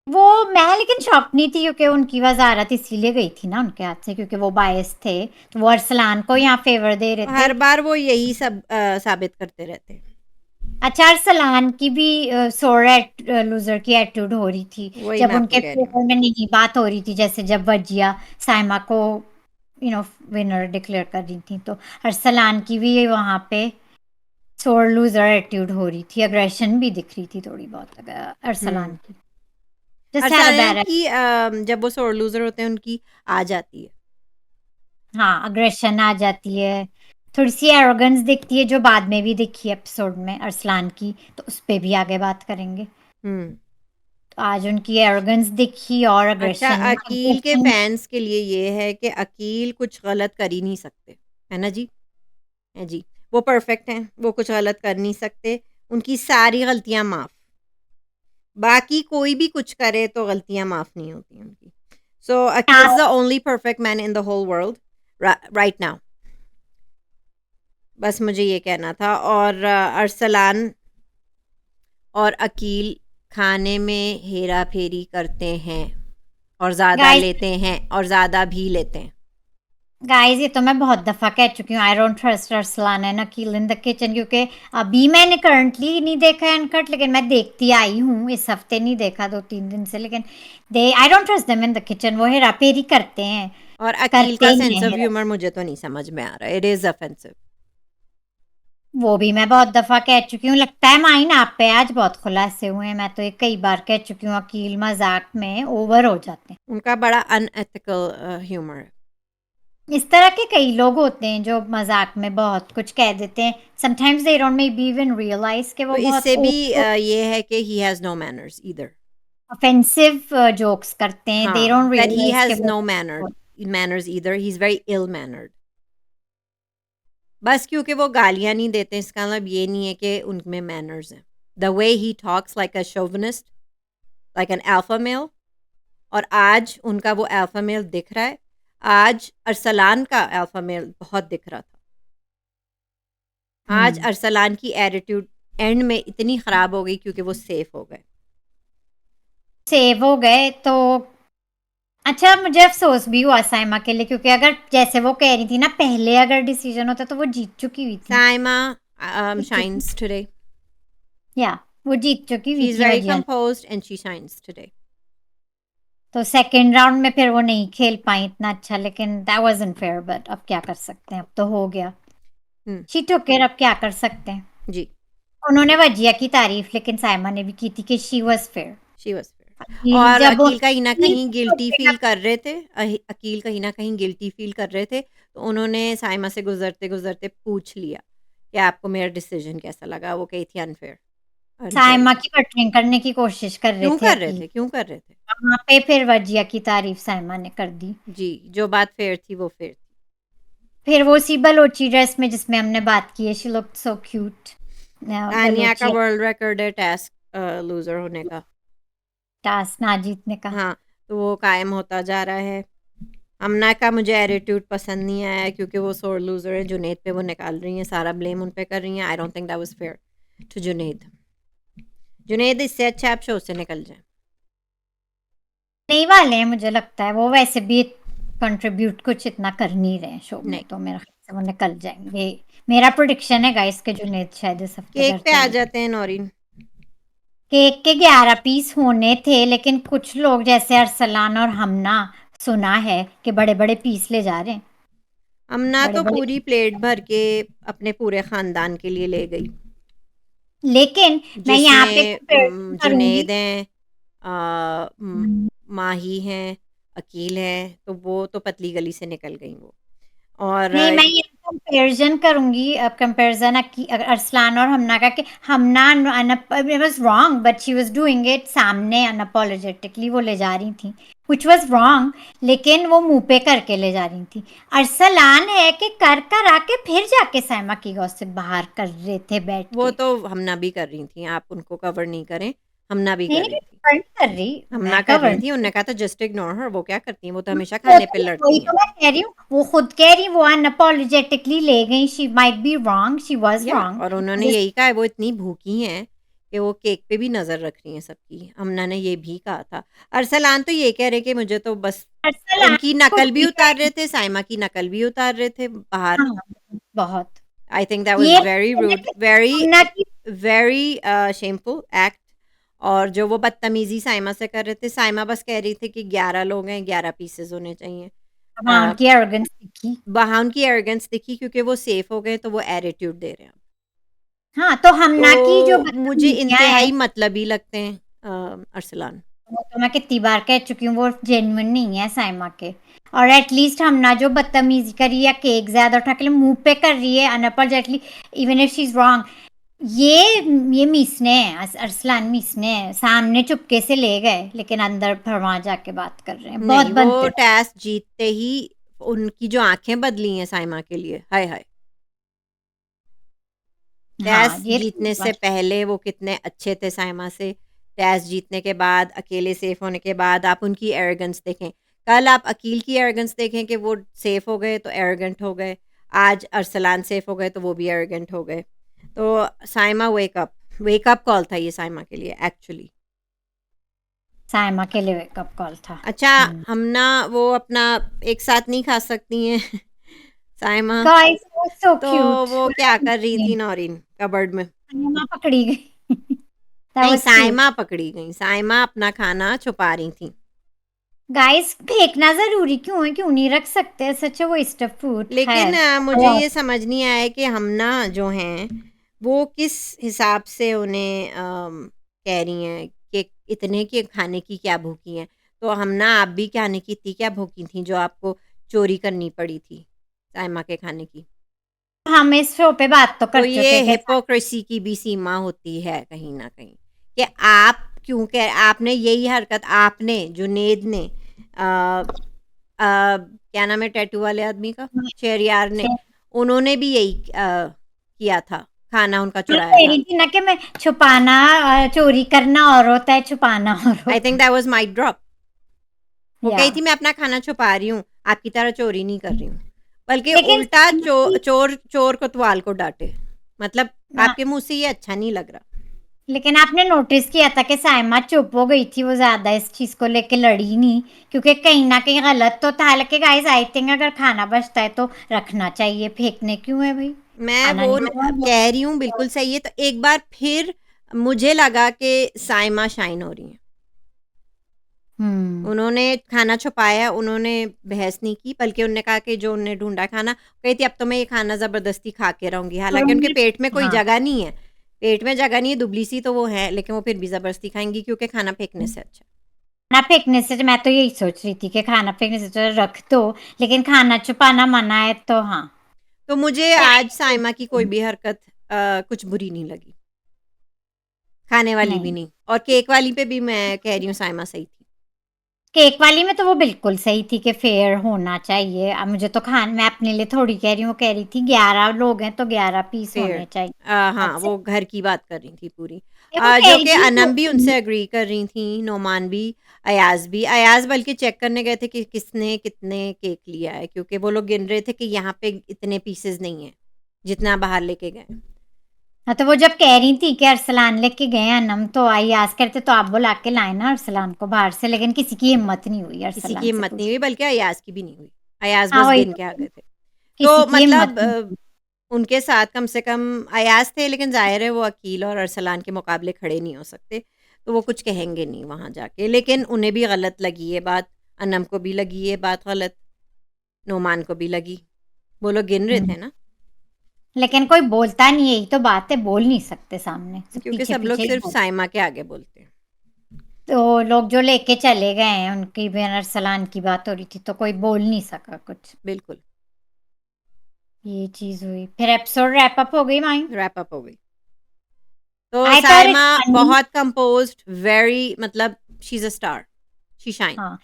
वो मैं लेकिन शॉक नहीं थी क्योंकि उनकी वजारत इसीलिए गई थी ना उनके हाथ से क्योंकि वो बायस थे, तो वो अरसलान को यहाँ फेवर दे रहे थे। हर बार वो यही सब साबित करते रहते हैं। अच्छा, अरसलान की भी सोर लूजर की एटीट्यूड हो रही थी वही जब मैं आपको उनके कह रही हूँ। फेवर में नहीं बात हो रही थी, जैसे जब वजिया साइमा को विनर डिक्लेयर कर रही थी, तो अरसलान की भी वहां पे सोर लूजर एटीट्यूड हो रही थी, अग्रेशन भी दिख रही थी थोड़ी बहुत अरसलान हुँ। की। Just had a Arsalan bad. की जब वो सोर लूज़र होते हैं उनकी आ जाती है। हाँ, अग्रेशन आ जाती है, थोड़ी-सी एरोगेंस दिखती है जो बाद में भी दिखी एपिसोड में अरसलान की, तो उस पे भी आगे बात करेंगे। हुँ। तो आज उनकी एरोगेंस दिखी और अच्छा, अग्रेशन अकील के अग्रेशन फैन्स के लिए ये है कि अकील कुछ गलत कर ही नहीं सकते, है ना जी? हैं जी। वो परफेक्ट हैं, वो कुछ गलत कर नहीं सकते, उनकी सारी गलतियाँ माफ़। बाकी कोई भी कुछ करे तो गलतियाँ माफ़ नहीं होती उनकी। So Aqeel is the only perfect man in the whole world right now. बस मुझे ये कहना था। और अरसलान और अकील खाने में हेरा-फेरी करते हैं और ज़्यादा गाइस लेते हैं और ज़्यादा भी लेते हैं। गाइस ये तो मैं बहुत दफ़ा कह चुकी हूँ, I don't trust Arsalan and Aqeel in the kitchen, क्योंकि अभी मैंने करंटली नहीं देखा है अनकट, लेकिन मैं देखती आई हूँ, इस हफ्ते नहीं देखा 2-3 दिन से, लेकिन they I don't trust them in the kitchen. वो हेरा-फेरी करते हैं, और अकील करते का ही सेंस हैं ऑफ हेरा। ह्यूमर मुझे तो नहीं समझ में आ रहा है। It is offensive. वो भी मैं बहुत दफ़ा कह चुकी हूँ, लगता है माइन आप पे आज बहुत खुलासे हुए हैं, मैं तो ये कई बार कह चुकी हूँ अकील मज़ाक में ओवर हो जाते हैं। उनका बड़ा अनएथिकल ह्यूमर है। इस तरह के कई लोग होते हैं जो मज़ाक में बहुत कुछ कह देते हैं, sometimes they don't maybe even realize कि तो वो बहुत इससे भी ये है कि he has no manners either. Offensive jokes करते हैं, दे हाँ, डोंट दैट ही रियलाइज़ कि हैज़ वो no manners either, he is very ill mannered. बस क्योंकि वो गालियाँ नहीं देते इसका मतलब ये नहीं है कि उनमें मैनर्स हैं। The way he talks like a chauvinist, like an alpha male, और आज उनका वो अल्फा मेल दिख रहा है। आज अरसलान का अल्फा मेल बहुत दिख रहा था। आज अरसलान की एटीट्यूड एंड में इतनी ख़राब हो गई क्योंकि वो सेफ हो गए। सेव हो गए तो अच्छा, मुझे अफ़सोस भी हुआ साइमा के लिए, क्योंकि अगर जैसे वो कह रही थी ना पहले अगर डिसीजन होता तो वो जीत चुकी हुई थी। साइमा जीत चुकी। Shines today. या वो जीत चुकी हुई शी इज थी very Wajiya. Composed and she shines today. तो सेकंड राउंड में फिर वो नहीं खेल पाई इतना अच्छा, लेकिन दैट वाजंट फेयर, बट अब क्या कर सकते हैं, अब तो हो गया। हम्म, शी टुक इट, अब क्या कर सकते हैं। जी, उन्होंने वजिया की तारीफ लेकिन साइमा ने भी की थी कि she was fair. She was fair. Aqeel और जब वो अकील कहीं न अकील कहीं को गिल्टी टोकेगा, फ़ील कर रहे थे, अकील कहीं न कहीं गिल्टी फ़ील कर रहे थे, तो उन्होंने साइमा से गुज़रते-गुज़रते पूछ लिया कि आपको मेरा डिसीज़न कैसा लगा? वो कही थी अनफेयर, अनफेयर साइमा था। की बटरिंग करने की कोशिश कर रहे क्यों थे कर रहे अकील। थे? क्यों कर रहे थे? वहां पे फिर वजिया की तारीफ साइमा ने कर दी। जी, जो बात फेयर थी वो फेयर थी। फिर वो सी बलोची ड्रेस में जिसमें हमने बात की है, she looked so cute. Tania का बलोची वर्ल्ड रिकॉर्ड है टास्क लूज़र होने का। टास्क ना जीतने का। हाँ, तो वो कायम होता जा रहा है। अमना का मुझे एटीट्यूड पसंद नहीं आया है क्योंकि वो सोर लूज़र है, जुनैद पे वो निकाल रही हैं, सारा ब्लेम उन पे कर रही हैं। I don't think that was fair to Junaid. Junaid इससे अच्छा आप शो से निकल जाएँ। नहीं वाले हैं, मुझे लगता है वो वैसे भी कंट्रीब्यूट कुछ इतना कर नहीं रहे हैं शो में, नहीं, तो मेरा ख्याल से वो निकल जाएंगे। मेरा प्रोडिक्शन है गाइस के जुनेद शायद इस हफ्ते केक घर पे आ चले। जाते हैं नौरीन। केक के 11 पीस होने थे, लेकिन कुछ लोग जैसे अरसलान और हमना सुना है कि बड़े बड़े पीस ले जा रहे हैं। अमना बड़े तो बड़े, पूरी प्लेट भर के अपने पूरे ख़ानदान के लिए ले गई। लेकिन मैं यहाँ पे जिसमें कंपैरिजन करूंगी। जुनैद हैं, माही हैं, अकील हैं, तो वो तो पतली गली से निकल गई वो। और नहीं, मैं ये कंपैरिजन करूंगी, अब कंपैरिजन अरसलान और हमना का, कि Hamna was wrong but she was doing it सामने अनअपोलोजेटिकली वो ले जा रही थी, व्हिच वाज रॉन्ग, लेकिन वो मुंह पे करके ले जा रही थी। अरसलान है कि कर कर आके फिर जाके साइमा की गॉसिप बाहर कर रहे थे बैठ वो के। तो हमना भी कर रही थी, आप उनको कवर नहीं करें, हमना भी नहीं कर नहीं, रही थी। मैं नहीं कर रही, हमना मैं कर रही कवर थी, उन्होंने कहा था जस्ट इग्नोर हर, वो क्या करती हैं, वो तो हमेशा वो खाने पे तो वही लड़ती तो हैं। मैं कह रही हूँ, वो खुद कह रही, वो अनअपोलोजेटिकली ले गई, she might be wrong, she was या और उन्होंने रॉन्ग। यही कहा है, वो इतनी भूखी हैं कि वो केक पे भी नज़र रख रही हैं सबकी। हमना ने ये भी कहा था। अरसलान तो ये कह रहे कि मुझे तो बस अरसलान उनकी को नकल भी ठीक उतार है। रहे थे, साइमा की नकल भी उतार रहे थे बाहर। हाँ, बहुत। आई थिंक दैट वाज़ ये वेरी कहना रूड, कि वेरी हमना की वेरी शेमफुल एक्ट। और जो वो बदतमीज़ी साइमा से कर रहे थे, साइमा बस कह रही थी कि 11 लोग हैं, 11 पीसेज़ होने चाहिए। वहाँ अ, उनकी एरोगेंस दिखी। वहाँ उनकी एरोगेंस दिखी क्योंकि वो सेफ हो गए तो वो एटीट्यूड दे रहे हैं। हाँ, तो हमना की जो तो मुझे बदतमीजियाँ हैं, इंतहाई मतलबी लगते हैं अरसलान। वो तो मैं कितनी बार कह चुकी हूँ, वो जेन्युइन नहीं है साइमा के। और एटलीस्ट हमना जो बदतमीजी करी या केक ज्यादा उठा के मुंह पे कर रही है unapologetically, even if she is wrong, ये मीसने हैं, अरसलान मीसने हैं, सामने चुपके से ले गए लेकिन अंदर फिर वहां जाके बात कर रहे हैं, बहुत नहीं, वो बनते हैं। टेस्ट जीतते ही उनकी जो आँखें बदली हैं साइमा के लिए, हाय हाय! हाँ, टेस्ट ये तो जीतने से बात। पहले वो कितने अच्छे थे साइमा से, टेस्ट जीतने के बाद, अकेले सेफ होने के बाद आप उनकी एरोगेंस देखें। कल आप अकील की एरोगेंस देखें कि वो सेफ हो गए तो एरोगेंट हो गए, आज अरसलान सेफ हो गए तो वो भी एरोगेंट हो गए। तो साइमा वेक अप कॉल था ये साइमा के लिए एक्चुअली। साइमा के लिए वेकअप कॉल था। अच्छा, हम ना वो अपना एक साथ नहीं खा सकती हैं साइमा, गाइस वो सो तो क्यूट। वो क्या कर रही थी नौरीन कबर्ड में? साइमा पकड़ी गई। दैट नहीं, वाज क्यूट। साइमा पकड़ी गई, साइमा अपना खाना छुपा रही थी। गाइस फेंकना जरूरी क्यों है, क्यों नहीं रख सकते, सच है वेस्ट ऑफ फूड, लेकिन खैर। मुझे ये समझ नहीं आया कि हम ना जो हैं वो किस हिसाब से उन्हें कह रही हैं कि इतने के खाने की क्या भूखी हैं। तो हम ना आप भी खाने की इतनी क्या भूखी थी जो आपको चोरी करनी पड़ी थी साइमा के खाने की? हम इस शो पे बात तो तो कर ये चुके थे। हिपोक्रेसी की भी सीमा होती है कहीं न कहीं, कि आप क्यों कह आपने यही हरकत आपने जुनैद ने क्या नाम है टैटू वाले आदमी का? शहरयार ने, उन्होंने भी यही किया था, खाना उनका मैं चुराया कह था। रही थी ना कि मैं छुपाना, चोरी करना और होता है, छुपाना और आई होता think that was mic drop. है। वो या कही थी मैं अपना खाना छुपा रही हूँ, आपकी तरह चोरी नहीं कर रही हूँ। बल्कि लेकिन उल्टा चोर चोर कोतवाल को डाँटे। मतलब हाँ, आपके मुँह से ये अच्छा नहीं लग रहा। लेकिन आपने नोटिस किया था कि साइमा चुप हो गई थी, वो ज्यादा इस चीज को लेके लड़ी नहीं, क्योंकि कहीं ना कहीं गलत तो था। हालांकि गाइस आई थिंक अगर खाना बचता है तो रखना चाहिए, फेंकने क्यों है भाई, मैं खाना वो नहीं बचा। कह रही हूँ बिल्कुल सही है, तो एक बार फिर मुझे लगा कि साइमा शाइन हो रही हैं। हम्म उन्होंने खाना छुपाया, उन्होंने बहस नहीं की, बल्कि उन्होंने कहा कि जो उन्हें ढूँढा खाना, कही थी अब तो मैं ये खाना ज़बरदस्ती खा के रहूँगी। हालाँकि उनके पेट में कोई हाँ जगह नहीं है, पेट में जगह नहीं है, दुबली-सी तो वो हैं, लेकिन वो फिर भी ज़बरदस्ती खाएँगी क्योंकि खाना फेंकने से अच्छा है। खाना फेंकने से मैं तो यही सोच रही थी कि खाना फेंकने से तो रख दो, लेकिन खाना छुपाना मना है तो हाँ। तो मुझे आज साइमा की कोई भी हरकत कुछ बुरी नहीं लगी, खाने वाली भी नहीं, नहीं, और केक वाली पे भी मैं कह रही हूँ साइमा सही थी। केक वाली में तो वो बिल्कुल सही थी कि फेयर होना चाहिए। अब मुझे तो मैं अपने लिए थोड़ी कह रही हूँ, वो कह रही थी 11 लोग हैं तो 11 पीस फेयर होने चाहिए। हाँ, दैट्स वो इट। घर की बात कर रही थी पूरी। वो कह जो रही कि थी अनम भी उनसे एग्री कर रही थी, नोमान भी, अयाज़ भी। अयाज़ बल्कि चेक करने गए थे कि किसने कितने केक लिया है, क्योंकि वो लोग गिन रहे थे कि यहाँ पे इतने पीसेज़ नहीं हैं, जितना बाहर लेके गए। हाँ, तो वो जब कह रही थी कि अरसलान लेके गए अनम, तो आई आस करते तो आप बुला के लाए ना अरसलान को बाहर से, लेकिन किसी की हिम्मत नहीं हुई किसी की अरसलान से हिम्मत नहीं पूछ। हुई, बल्कि अयाज़ की भी नहीं हुई। अयाज़ हाँ बस वही गिन तो, के आ गए थे। किसी तो की हिम्मत मतलब नहीं हुई। उनके साथ कम से कम अयाज़ थे, लेकिन ज़ाहिर है वो अकील और अरसलान के मुकाबले खड़े नहीं हो सकते, तो वो कुछ कहेंगे नहीं वहाँ जाके। लेकिन उन्हें भी गलत लगी ये बात, अनम को भी लगी ये बात गलत, नोमान को भी लगी। वो लोग गिन रहे हम्म, थे ना, लेकिन कोई बोलता नहीं है, यही तो बात है, बोल नहीं सकते सामने, सब क्योंकि पीछे सब लोग पीछे ही सिर्फ बोल। साइमा के आगे बोलते हैं। तो लोग जो लेके चले गए हैं उनकी भी अरसलान की बात हो रही थी, तो कोई बोल नहीं सका कुछ। बिल्कुल, ये चीज हुई, फिर एपिसोड रैप अप हो गई माई। रैप अप हो गई। तो I thought Saima it's funny. बहुत कंपोज्ड, वेरी, मतलब she is a star, she shine. हाँ,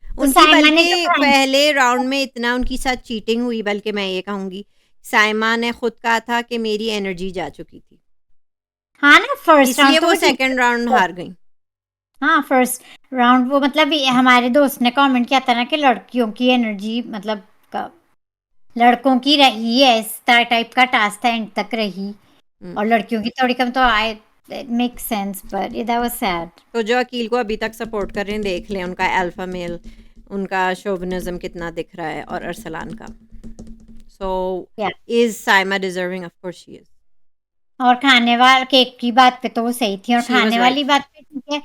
तो उनकी साइमा ने बल्कि जो पहले राउंड में इतना उनके साथ चीटिंग हुई, बल्कि मैं ये कहूँगी, साइमा ने खुद कहा था कि मेरी एनर्जी जा चुकी थी, हाँ ना, फर्स्ट इसलिए राउंड तो वो वो सेकंड राउंड जीत। हार गई। हाँ, फर्स्ट राउंड वो मतलब हमारे दोस्त ने कमेंट किया था ना कि लड़कियों की एनर्जी मतलब लड़कों की रही है, इस टाइप का टास्क था, एंड तक रही, हुँ। और लड़कियों की थोड़ी कम, तो I make sense, but that was sad. तो जो अकील को अभी तक सपोर्ट कर रहे हैं, देख लें उनका अल्फा मेल, उनका शोविनिज़्म कितना दिख रहा है, और अरसलान का। सो या is Saima deserving? Of course she is. और खाने वाला केक की बात पे तो वो सही थी, और शी वाज़ खाने वाली राइट। बात पे ठीक है।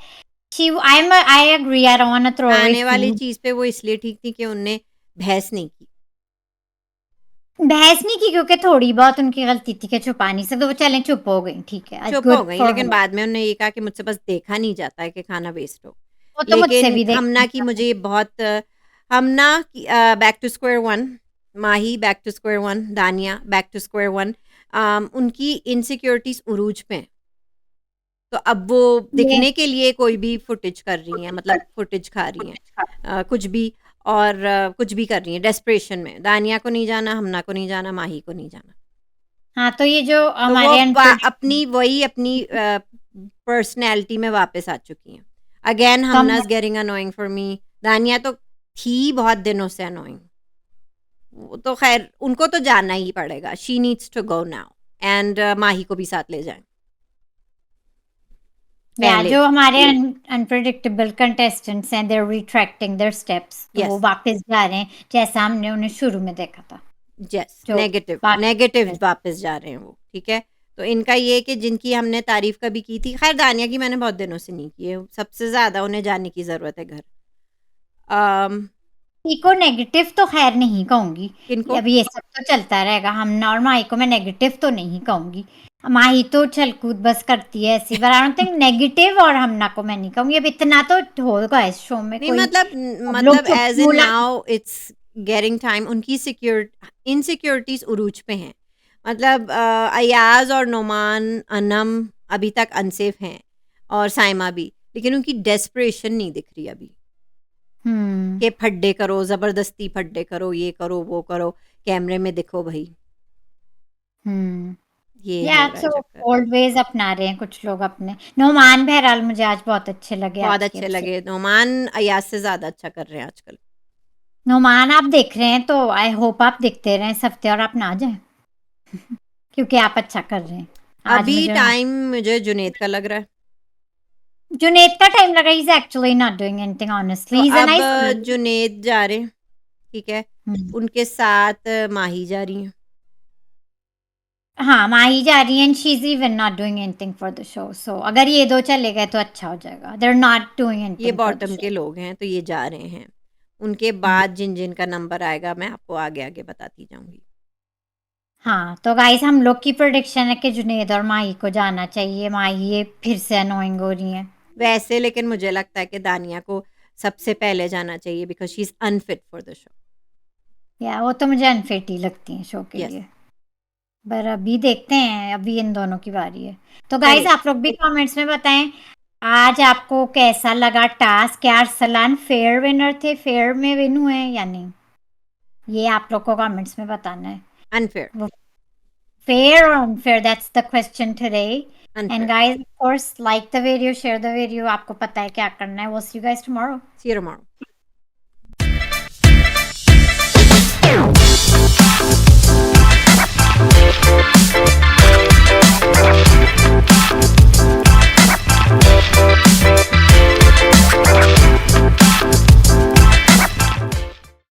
She I agree, I don't want to throw away खाने वाली फूड। चीज़ पे वो इसलिए ठीक थी कि उनने बहस नहीं की। बहस नहीं की क्योंकि थोड़ी बहुत उनकी गलती थी कि छुपा नहीं सकते, वो चलें चुप हो गई, ठीक है, चुप हो गुड गई, फॉर लेकिन हर। बाद में उन्होंने ये कहा कि मुझसे बस देखा नहीं जाता है कि खाना वेस्ट हो। वो तो मुझसे लेकिन भी हमना की देखा। मुझे ये बहुत हमना की back to square one, Mahi back to square one, Dania back to square one. उनकी इनसिक्योरिटीज़ उरूज पे हैं। तो अब वो ये दिखने के लिए कोई भी फुटेज कर रही हैं, मतलब फुटेज खा रही हैं, कुछ भी, और कुछ भी कर रही हैं डेस्परेशन में। दानिया को नहीं जाना, हमना को नहीं जाना, माही को नहीं जाना। हाँ, तो ये जो तो वो हमारे अपनी वही अपनी पर्सनैलिटी में वापस आ चुकी हैं। Again come Hamna is getting annoying for me. दानिया तो थी बहुत दिनों से अनोइंग। वो तो खैर उनको तो जाना ही पड़ेगा, she needs to go now, and Mahi को भी साथ ले जाएं या पहले। जो हमारे अनप्रिडिक्टेबल कंटेस्टेंट्स हैं, they are retracting their steps, तो वो यस, वापस जा रहे हैं जैसा हमने उन्हें शुरू में देखा था। यस, जो नेगेटिव नेगेटिव बाकी वापस जा रहे हैं वो, ठीक है। तो इनका ये है कि जिनकी हमने तारीफ कभी की थी, खैर दानिया की मैंने बहुत दिनों से नहीं की है, सबसे ज़्यादा उन्हें जाने की ज़रूरत है घर। को नेगेटिव तो खैर नहीं कहूंगी, किनको? अब ये सब तो चलता रहेगा। हम और माही को मैं नेगेटिव तो नहीं कहूंगी, माही तो छलकूद बस करती है ऐसी, पर आई डोंट थिंक नेगेटिव, और हमना को मैं नहीं कहूंगी। अब इतना तो होगा इस शो में, नहीं, कोई मतलब अब लोग मतलब एज इन चुटकुला। नाउ इट्स गेटिंग टाइम, उनकी इनसिक्योरिटीज उरूज पे हैं। मतलब अयाज और नोमान, अनम अभी तक अनसेफ हैं, और साइमा भी, लेकिन उनकी डेस्परेशन नहीं दिख रही अभी हम्म कि फड्डे करो, जबरदस्ती फड्डे करो, ये करो वो करो, कैमरे में दिखो भाई। हम्म ये या हो रहा है सो चक्कर। ओल्ड वेज अपना रहे हैं कुछ लोग अपने। नोमान बहरहाल मुझे आज बहुत अच्छे लगे बहुत आज के अच्छे एपिसोड। लगे, नोमान अयाज से ज्यादा अच्छा कर रहे हैं आजकल। नोमान आप देख रहे हैं तो आई होप आप देखते रहें इस हफ्ते, और आप ना जाएं क्योंकि आप अच्छा कर रहे हैं। आज अभी मुझे टाइम मुझे जुनेद का लग रहा है। जुनैद का टाइम लगा, is actually not doing anything honestly, तो ही इज अ अब नाइस गाय। जुनेद जा रहे हैं, ठीक है, उनके साथ माही जा रही हैं। हाँ, माही जा रही है and she is even not doing anything for the show. So अगर ये 2 चले गए तो अच्छा हो जाएगा। दे आर नॉट डूइंग ये एनीथिंग फॉर द बॉटम के शो। लोग हैं, तो ये जा रहे हैं। उनके हुँ। बाद जिन-जिन का नंबर आएगा, मैं आपको आगे-आगे बताती जाऊँगी। हाँ, तो गाइज़ हम लोग की प्रेडिक्शन है कि जुनैद और माही को जाना चाहिए। माही ये फिर से अनोइंग हो रही हैं। वैसे लेकिन मुझे लगता है कि दानिया को सबसे पहले जाना चाहिए because she is unfit for the show. या वो तो मुझे अनफिट ही लगती हैं शो के यस, लिए। पर अभी देखते हैं, अभी इन दोनों की बारी है। तो गाइज़ करेक्ट। आप लोग भी कमेंट्स में बताएँ, आज आपको कैसा लगा टास्क? क्या अरसलान फेयर विनर थे? फेयर में विन हुए या नहीं? ये आप लोग को कमेंट्स में बताना है। अनफेयर, वो fair or unfair? That's the question today. And unfair. guys, of course, like the video, share the video. आपको पता है क्या करना है. We'll see you guys tomorrow. See you tomorrow.